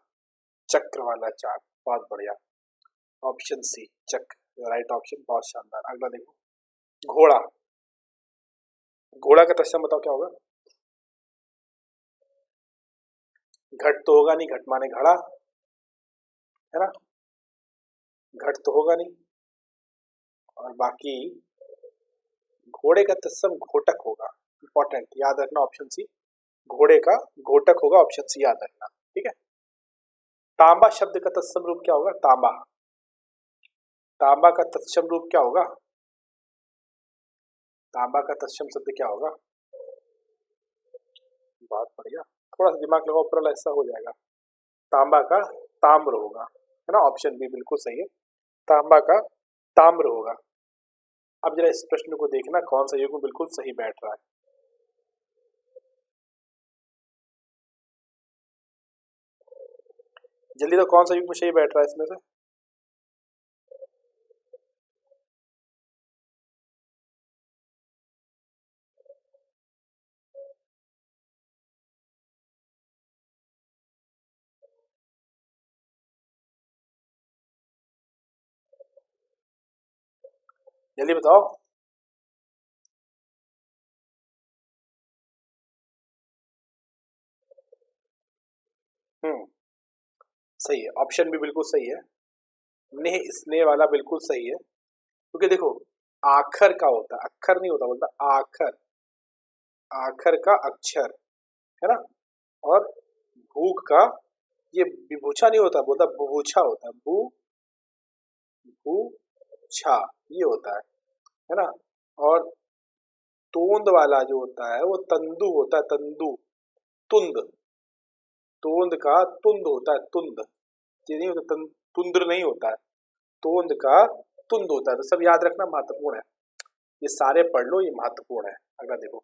चक्र वाला चाक, बहुत बढ़िया। ऑप्शन सी चक्र, राइट ऑप्शन, बहुत शानदार। अगला देखो, घोड़ा, घोड़ा का तत्सम बताओ क्या होगा? घट तो होगा नहीं, घट माने घड़ा, है ना, घट तो होगा नहीं। और बाकी घोड़े का तत्सम घोटक होगा, इंपॉर्टेंट, याद रखना ऑप्शन सी। घोड़े का घोटक होगा, ऑप्शन सी याद रखना, ठीक है। तांबा शब्द का तत्सम रूप क्या होगा? तांबा, तांबा का तत्सम रूप क्या होगा? तांबा का तत्सम शब्द क्या होगा? बहुत बढ़िया, थोड़ा सा दिमाग लगाओ, ऊपर ऐसा हो जाएगा। तांबा का ताम्र होगा, है ना, ऑप्शन बी बिल्कुल सही है, तांबा का ताम्र होगा। अब जरा इस प्रश्न को देखना, कौन सा युग्म बिल्कुल सही बैठ रहा है। जल्दी तो, कौन सा युग्म सही बैठ रहा है इसमें से? जल्दी बताओ। हम्म, सही है, ऑप्शन भी बिल्कुल सही है, नेह स्नेह वाला बिल्कुल सही है। क्योंकि देखो, आखर का होता है, अक्षर नहीं होता, बोलता आखर, आखर का अक्षर, है ना। और भूख का, ये विभूछा नहीं होता, बोलता बुभूछा होता है, भूछा ये होता है ना। और तोंद वाला जो होता है वो तंदु होता है, तंदु, तुंद, तोंद का तुंद होता है, तुंद, ये नहीं होता, तुंद्र नहीं होता है, तोंद का तुंद होता है। तो सब याद रखना, महत्वपूर्ण है, ये सारे पढ़ लो, ये महत्वपूर्ण है। अगला देखो,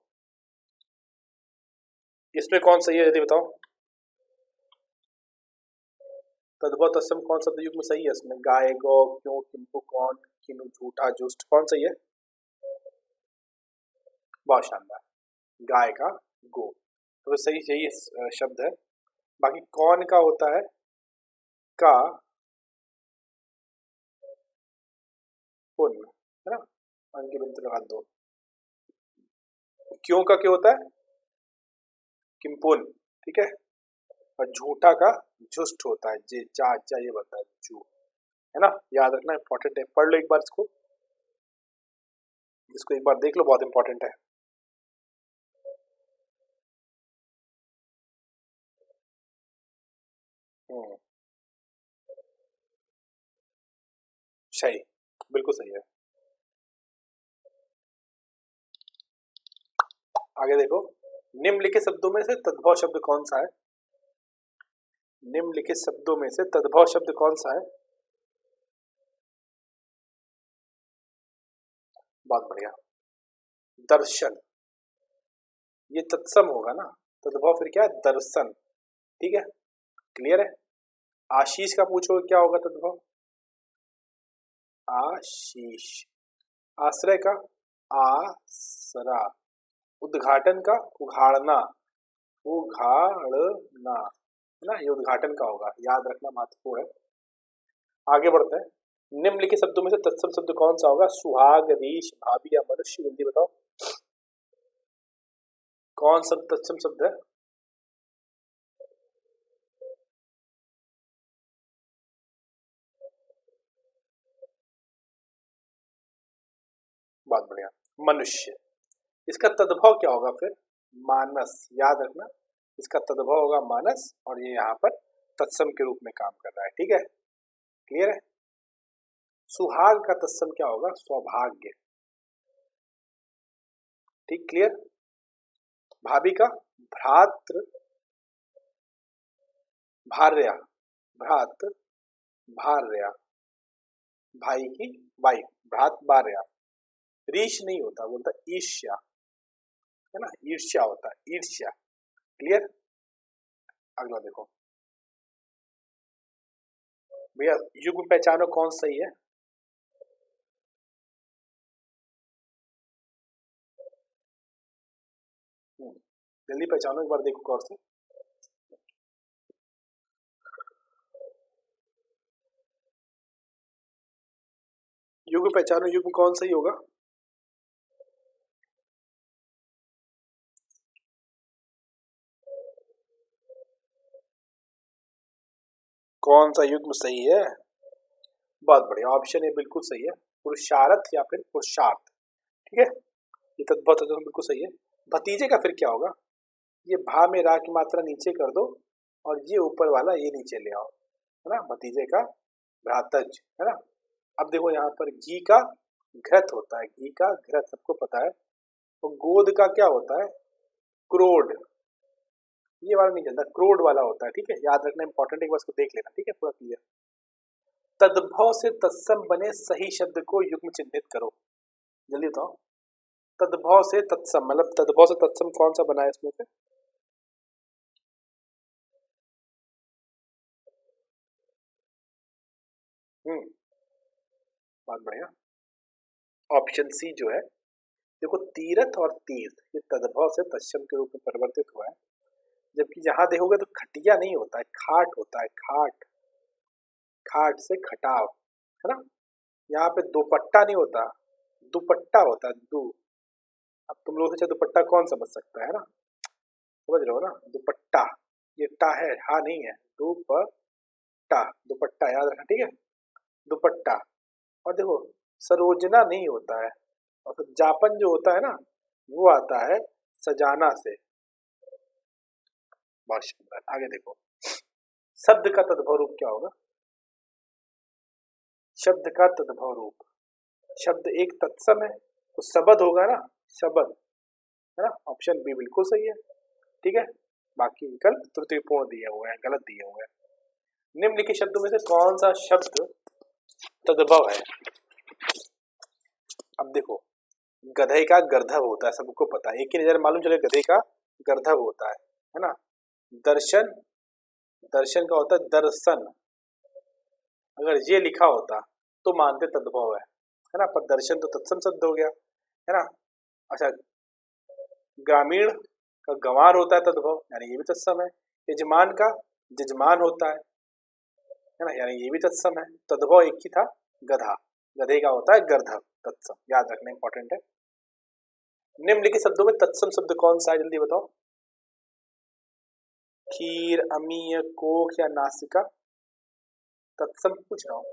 इसमें कौन सही है यदि बताओ। तद्भव तत्सम कौन शब्द युग्म सही है इसमें? गाय, गौ, क्यों, किंतु, कौन, किनु, झूठा, जुष्ट, कौन सही है? बहुत शानदार, गाय का गो, तो सही यही शब्द है। बाकी कौन का होता है? का पुन, है ना, अंक बिंदु लगा दो। क्यों का क्या होता है? किंपुन, ठीक है। और झूठा का झुष्ट होता है, जे जा जा ये बनता है, जू, है ना, याद रखना, इंपॉर्टेंट है, पढ़ लो एक बार इसको, इसको एक बार देख लो, बहुत इंपॉर्टेंट है। हम्म, सही, बिल्कुल सही है। आगे देखो, निम्नलिखित शब्दों में से तद्भव शब्द कौन सा है? निम्नलिखित शब्दों में से तद्भव शब्द कौन सा है? बहुत बढ़िया, दर्शन, ये तत्सम होगा ना, तद्भव फिर क्या है? दर्शन, ठीक है, क्लियर है। आशीष का पूछो क्या होगा तद्भव? आशीष, आश्रय का आसरा, उद्घाटन का उघाड़ना, उघाड़ना, है ना, ये उद्घाटन का होगा, याद रखना, महत्वपूर्ण है। आगे बढ़ते हैं। निम्नलिखित शब्दों में से तत्सम शब्द कौन सा होगा? सुहाग, रीछ, भाभी या मनुष्य, जल्दी बताओ, कौन सा तत्सम शब्द है? बहुत बढ़िया, मनुष्य। इसका तद्भव क्या होगा फिर? मानस, याद रखना, इसका तद्भव होगा मानस, और ये यहाँ पर तत्सम के रूप में काम कर रहा है, ठीक है, क्लियर है? सुहाग का तत्सम क्या होगा? सौभाग्य। ठीक, क्लियर? भाभी का भ्रातृ भार्या, भ्रात भार्या, भाई की वाइफ, भ्रात भार्या। रीश नहीं होता, बोलता ईर्ष्या, है ना, ईर्ष्या होता है, ईर्ष्या। क्लियर? अगला देखो भैया, युग्म पहचानो कौन सही है? जल्दी पहचानो एक बार, देखो गौर से। युग्म पहचानो, युग्म कौन सही होगा? कौन सा युग्म सही है? बहुत बढ़िया, ऑप्शन ए बिल्कुल सही है, पुरुषार्थ या फिर पुरुषार्थ। ठीक है, ये तद्भव तत्सम बिल्कुल सही है। भतीजे का फिर क्या होगा? ये भा में रा की मात्रा नीचे कर दो और ये ऊपर वाला ये नीचे ले आओ, है ना, भतीजे का भ्रातज, है ना। अब देखो यहाँ पर घी का घृत होता है, घी का घृत सबको पता है। तो गोद का क्या होता है? क्रोड। ये वाला नहीं चलता, क्रोड वाला होता है। ठीक है, याद रखना इंपॉर्टेंट, एक बार इसको देख लेना। ठीक है, पूरा क्लियर। तद्भव से तत्सम बने सही शब्द को युग्म चिन्हित करो, जल्दी बताओ। तद्भव से तत्सम मतलब तद्भव से तत्सम कौन सा बना है इसमें से? हम्म, बहुत बढ़िया। ऑप्शन सी जो है, देखो तीरथ और तीर्थ ये तद्भव से तत्सम के रूप में परिवर्तित हुआ है। जबकि जहां देखोगे तो खटिया नहीं होता है, खाट होता है, खाट। खाट से खटाव, है ना। यहाँ पे दुपट्टा नहीं होता, दुपट्टा होता है, दु। अब तुम लोग सोचे दुपट्टा कौन समझ सकता है ना, समझ रहे हो ना, दुपट्टा। ये टा है, हा नहीं है, दुपट्टा। दुपट्टा याद रखना, ठीक है, दुपट्टा। और देखो सरोजना नहीं होता है, और फिर जापन जो होता है ना, वो आता है सजाना से। बहुत शानदार, आगे देखो। शब्द का तद्भव रूप क्या होगा? शब्द का तद्भव रूप, शब्द एक तत्सम है तो शब्द होगा ना, शब्द, है ना। ऑप्शन बी बिल्कुल सही है। ठीक है, बाकी विकल्प त्रुटिपूर्ण दिए हुए हैं, गलत दिए हुए हैं। निम्नलिखित शब्दों में से कौन सा शब्द तद्भव है? अब देखो, गधे का गर्धव होता है, सबको पता है, एक ही नजर मालूम चले गधे का गर्धव होता है ना। दर्शन, दर्शन का होता है दर्शन, अगर ये लिखा होता तो मानते तद्भव है ना, पर दर्शन तो तत्सम शब्द हो गया, है ना। अच्छा, ग्रामीण का गंवार होता है तद्भव, यानी ये भी तत्सम है। यजमान का जजमान होता है ना, यानी ये भी तत्सम है। तद्भव एक ही था, गधा, गधे का होता है गर्धव, तत्सम, याद रखना इंपॉर्टेंट है। निम्नलिखित शब्दों में तत्सम शब्द कौन सा है, जल्दी बताओ। खीर, अमीय, कोख या नासिका? तत्सम पूछ रहा हूँ।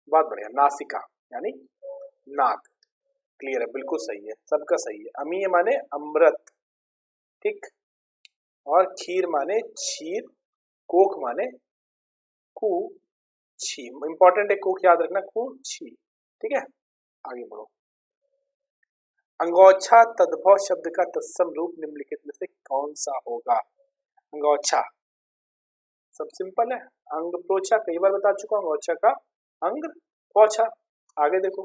बहुत बढ़िया, नासिका यानी नाक। क्लियर है, बिल्कुल सही है, सबका सही है। अमीय माने अमृत, ठीक, और खीर माने क्षीर, कोख माने कु छी। इंपॉर्टेंट है, कोख याद रखना, कु छी। ठीक है, आगे बढ़ो। अंगोछा तद्भव शब्द का तत्सम रूप निम्नलिखित में से कौन सा होगा? अंगोछा सब सिंपल है, अंग पोछा, कई बार बता चुका हूँ, अंगोछा का अंग पोछा। आगे देखो,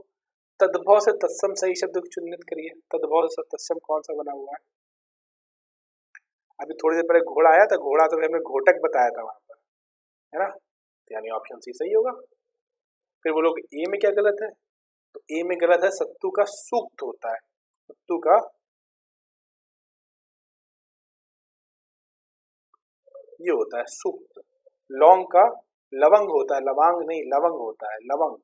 तद्भव से तत्सम सही शब्द को चिन्हित करिए। तद्भव से तत्सम कौन सा बना हुआ है? अभी थोड़ी देर पहले घोड़ा आया था, घोड़ा तो हमने घोटक बताया था वहां पर, है ना, तो यानी ऑप्शन सी सही होगा। फिर वो लोग ए में क्या गलत है? तो ए में गलत है, सत्तू का सूक्त होता है, सत्तू का, ये होता है सूक्त। लौंग का लवंग होता है, लवांग नहीं लवंग होता है, लवंग,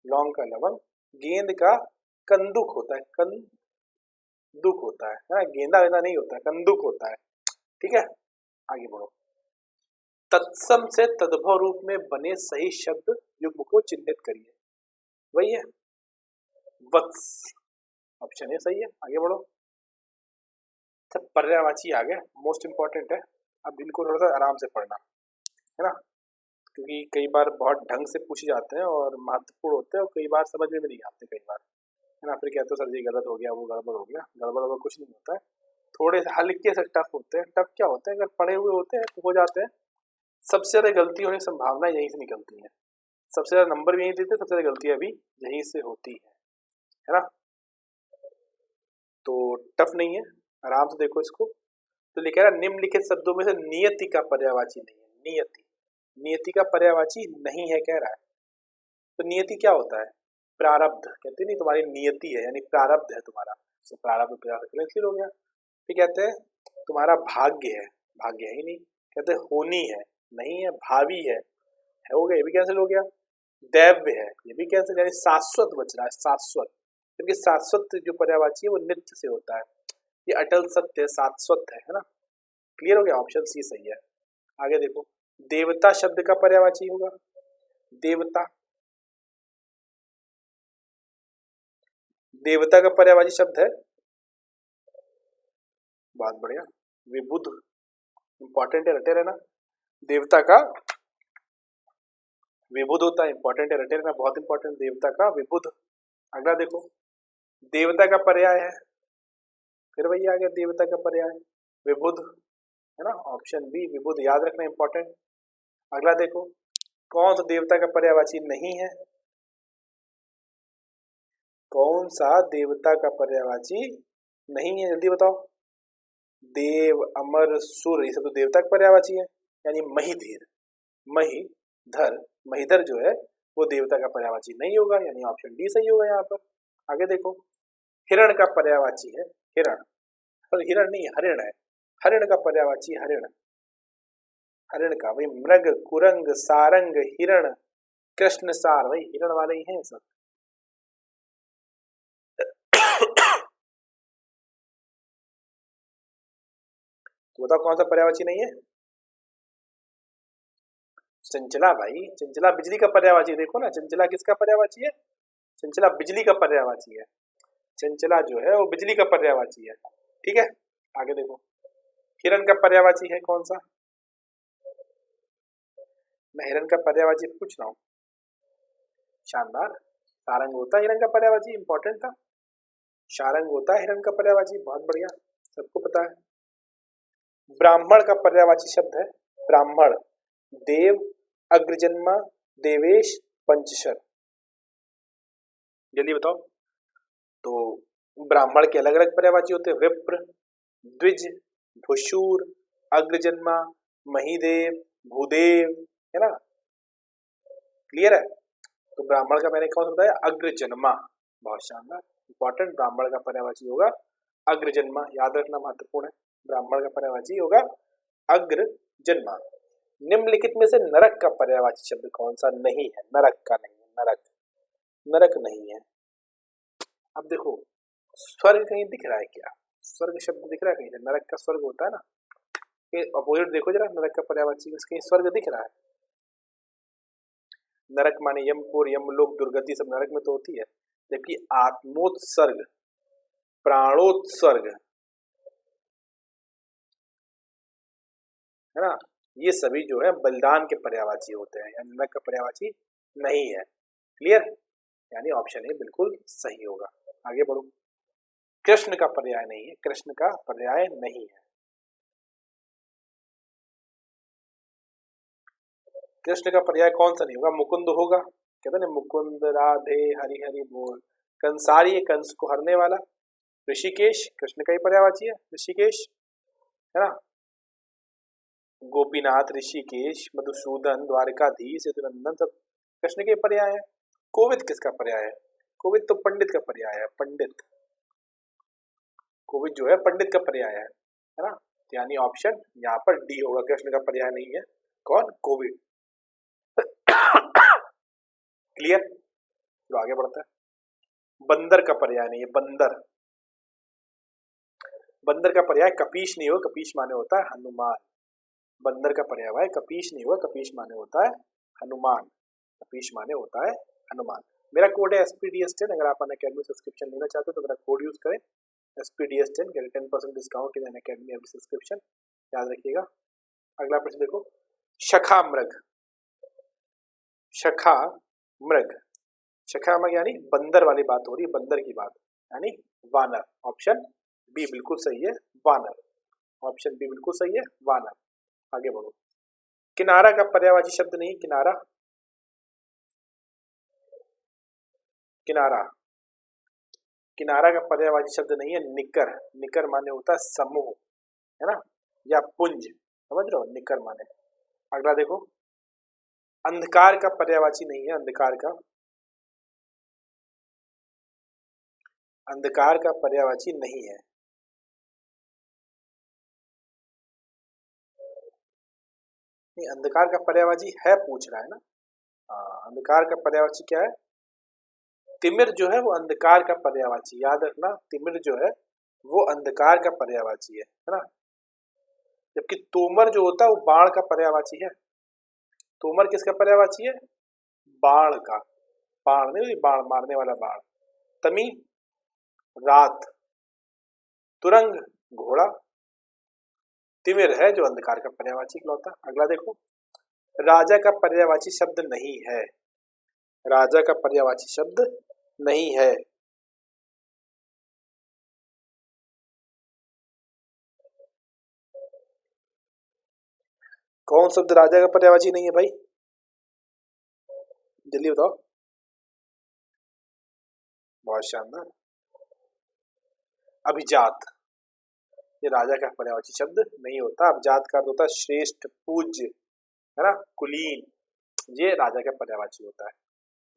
लौंग का लवंग। गेंद का कंदुक होता है, कंदुक होता है ना, गेंदा वेंदा नहीं होता है, कंदुक होता है। ठीक है, आगे बढ़ो। तत्सम से तद्भव रूप में बने सही शब्द युग्म को चिन्हित करिए, वही है वत्स, ऑप्शन ए सही है। आगे बढ़ो। अच्छा, पर्यायवाची आ गया, मोस्ट इंपॉर्टेंट है, अब इनको थोड़ा सा आराम से पढ़ना। है ना, क्योंकि कई बार बहुत ढंग से पूछे जाते हैं और महत्वपूर्ण होते हैं और कई बार समझ में भी नहीं आते कई बार, है ना। फिर कहते हो सर जी गलत हो गया, वो गड़बड़ हो गया, गड़बड़ वगड़ कुछ नहीं होता है। थोड़े से हल्के से टफ होते हैं। टफ क्या होते हैं, अगर पढ़े हुए होते हैं तो हो जाते हैं। सबसे ज्यादा गलती होने की संभावना यहीं से निकलती है, सबसे ज्यादा नंबर भी यहीं देते हैं, सबसे ज्यादा गलतियां भी यहीं से होती है ना। तो टफ नहीं है, आराम से देखो इसको। तो लिखा है निम्नलिखित शब्दों में से नियति का पर्यायवाची नहीं है। नियति, नियति का पर्यायवाची नहीं है कह रहा है। तो नियति क्या होता है, प्रारब्ध। कहते नहीं तुम्हारी नियति है यानी प्रारब्ध है तुम्हारा, तो प्रारब्ध कैंसिल हो गया। फिर कहते हैं तुम्हारा भाग्य है, भाग्य है ही नहीं। कहते हैं होनी है, नहीं है। भावी है हो गया, ये भी कैंसिल हो गया। दैव्य है, ये भी कैंसिल, यानी शाश्वत बच रहा है, शाश्वत। क्योंकि शाश्वत जो पर्यायवाची है वो नित्य से होता है, ये अटल सत्य है, शाश्वत है ना। क्लियर हो गया, ऑप्शन सी सही है। आगे देखो, देवता शब्द का पर्यायवाची होगा देवता। देवता का पर्यायवाची शब्द है, बहुत बढ़िया, विबुध। इंपॉर्टेंट है, रटे रहना। देवता का विबुध होता है, इंपॉर्टेंट है, रटे रहना, बहुत इंपॉर्टेंट। देवता का विबुध। अगला देखो, देवता का पर्याय है, फिर वही आ गया देवता का पर्याय विबुध, है ना। ऑप्शन बी विबुध, याद रखना, इंपॉर्टेंट। अगला देखो, कौन सा देवता का पर्यायवाची नहीं है, कौन सा देवता का पर्यायवाची नहीं है, जल्दी बताओ। देव, अमर, सुर, ये सब तो देवता का पर्यायवाची है, यानी महिधीर, महिधर, महिधर जो है वो देवता का पर्यायवाची नहीं होगा, यानी ऑप्शन डी सही होगा यहाँ पर। आगे देखो, हिरण का पर्यायवाची है हिरण, और हिरण नहीं हरिण है, हरिण का पर्यायवाची हरिण। हरिण का वही मृग, कुरंग, सारंग, हिरण, कृष्ण सार, वही हिरण वाले ही हैं सब। तो बताओ कौन सा पर्यायवाची नहीं है। चंचला भाई, चंचला बिजली का पर्यायवाची। देखो ना, चंचला किसका पर्यायवाची है, चंचला बिजली का पर्यायवाची है। चंचला जो है वो बिजली का पर्यायवाची है, ठीक है। आगे देखो, हिरण का पर्यायवाची है कौन सा, मैं हिरण का पर्यायवाची पूछ रहा हूँ। शानदार, सारंग होता है हिरण का पर्यायवाची, इंपॉर्टेंट था। शारंग होता है हिरण का पर्यायवाची, बहुत बढ़िया, सबको पता है। ब्राह्मण का पर्यायवाची शब्द है ब्राह्मण। देव, अग्रजन्मा, देवेश, पंचशर, जल्दी बताओ। तो ब्राह्मण के अलग अलग पर्यायवाची होते हैं, विप्र, द्विज, भुशूर, अग्रजन्मा, महिदेव, भूदेव, है ना। क्लियर है। तो ब्राह्मण का मैंने कौन सा बताया, अग्रजन्मा, बहुत शानदार, इंपॉर्टेंट। ब्राह्मण का पर्यायवाची होगा अग्रजन्मा, याद रखना, महत्वपूर्ण है। ब्राह्मण का पर्यायवाची होगा अग्रजन्मा। निम्नलिखित में से नरक का पर्यायवाची शब्द कौन सा नहीं है, नरक का नहीं है, नरक, नरक नहीं है। अब देखो, स्वर्ग कहीं दिख रहा है क्या, स्वर्ग शब्द दिख रहा है कहीं से, नरक का स्वर्ग होता है ना, ये अपोजिट देखो जरा, नरक का पर्यायवाची कहीं स्वर्ग दिख रहा है। नरक माने यमपुर, यमलोक, दुर्गति, सब नरक में तो होती है। जबकि आत्मोत्सर्ग, प्राणोत्सर्ग, है ना, ये सभी जो है बलिदान के पर्यायवाची होते हैं, यानी नरक का पर्यायवाची नहीं है। क्लियर, यानी ऑप्शन ए बिल्कुल सही होगा। आगे बढ़ो, कृष्ण का पर्याय नहीं है, कृष्ण का पर्याय नहीं है। कृष्ण का पर्याय कौन सा नहीं होगा, मुकुंद होगा, कहते ना मुकुंद राधे हरि हरि बोल। कंसारी है, कंस को हरने वाला। ऋषिकेश कृष्ण का ही पर्यायवाची है, ऋषिकेश, है ना। गोपीनाथ, ऋषिकेश, मधुसूदन, द्वारकाधीश, यदुनंदन, सब कृष्ण के पर्याय है। कोविद किसका पर्याय है, कोविद तो पंडित का पर्याय है, पंडित, कोविद जो है पंडित का पर्याय है ना। यानी ऑप्शन यहाँ पर डी होगा, कृष्ण का पर्याय नहीं है, कौन, कोविद। क्लियर, तो आगे बढ़ता है। बंदर का पर्याय नहीं है, बंदर, बंदर का पर्याय कपीश नहीं होगा, कपीश माने होता है हनुमान। बंदर का पर्याय है कपीश नहीं होगा, कपीश माने होता है हनुमान, कपीश माने होता है हनुमान। मेरा कोड है SPDS10, अगर आप अनअकैडमी सब्सक्रिप्शन लेना चाहते हो तो मेरा कोड यूज करें, SPDS10, get 10% discount in Unacademy every subscription, याद रखिएगा। अगला प्रश्न देखो, शखा मृग, शखा मृग, शखा मृग यानी बंदर वाली बात हो रही है, बंदर की बात, यानी वानर। ऑप्शन बी बिल्कुल सही है, वानर। ऑप्शन बी बिल्कुल सही है, वानर। आगे बढ़ो। किनारा का पर्यायवाची शब्द नहीं, किनारा, किनारा, किनारा का पर्यायवाची शब्द नहीं है निकर। निकर माने होता है समूह, है ना, या पुंज, समझ रहे हो, निकर माने। अगला देखो, अंधकार का पर्यायवाची नहीं है, अंधकार का, अंधकार का पर्यायवाची नहीं है। नहीं, अंधकार का पर्यायवाची है पूछ रहा है ना। हाँ, अंधकार का पर्यायवाची क्या है? तिमिर जो है वो अंधकार का पर्यायवाची, याद रखना, तिमिर जो है वो अंधकार का पर्यायवाची है ना। जबकि तोमर जो होता है वो बाण का पर्यायवाची है। तोमर किसका पर्यायवाची है? बाण का। बाण नहीं, बाण मारने वाला बाण। तमी रात, तुरंग घोड़ा, तिमिर है जो अंधकार का पर्यायवाची इकलौता। अगला देखो, राजा का पर्यायवाची शब्द नहीं है, राजा का पर्यायवाची शब्द नहीं है। कौन शब्द राजा का पर्यायवाची नहीं है भाई, जल्दी बताओ। बहुत शानदार, अभिजात। ये राजा का पर्यायवाची शब्द नहीं होता। अभिजात का अर्थ होता है श्रेष्ठ, पूज्य, है ना, कुलीन। ये राजा का पर्यायवाची होता है।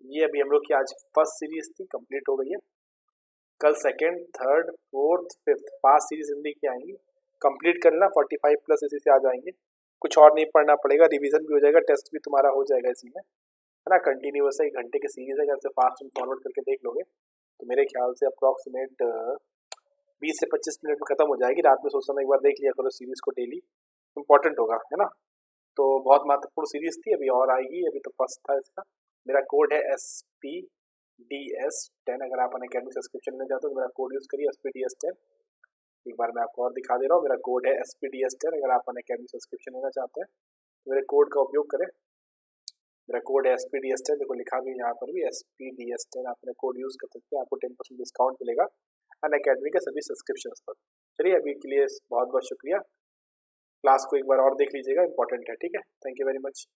ये अभी हम लोग की आज फर्स्ट सीरीज थी, कंप्लीट हो गई है। कल second, third, fourth, fifth 5 series Hindi की आएंगी, कंप्लीट कर लेना। 45 प्लस इसी से आ जाएंगे। कुछ और नहीं पढ़ना पड़ेगा, रिवीजन भी हो जाएगा, टेस्ट भी तुम्हारा हो जाएगा इसी में, है ना। कंटिन्यूअस है, 1 घंटे की सीरीज है, अगर फास्ट एंड फॉरवर्ड करके देख लोगे तो मेरे ख्याल से अप्रॉक्सीमेट 20 से 25 मिनट में खत्म हो जाएगी। रात में सोच समय एक बार देख लिया करो सीरीज को डेली, इंपॉर्टेंट होगा, है ना। तो बहुत महत्वपूर्ण सीरीज थी, अभी और आएगी, अभी तो फर्स्ट था इसका। मेरा कोड है SPDS10। अगर आप अनअकैडमी सब्सक्रिप्शन लेना चाहते हो तो मेरा कोड यूज करिए, SPDS10। एक बार मैं आपको और दिखा दे रहा हूँ, मेरा कोड है SPDS10। अगर आप अनअकैडमी सब्सक्रिप्शन लेना चाहते हैं तो मेरे कोड का उपयोग करें। मेरा कोड है SPDS10, देखो लिखा भी यहाँ पर भी SPDS10। आप मेरा कोड यूज कर सकते हैं, आपको 10% डिस्काउंट मिलेगा अनअकैडमी के सभी सब्सक्रिप्शन पर। चलिए, अभी के लिए बहुत बहुत शुक्रिया। क्लास को एक बार और देख लीजिएगा, इंपॉर्टेंट है, ठीक है। Thank you very much.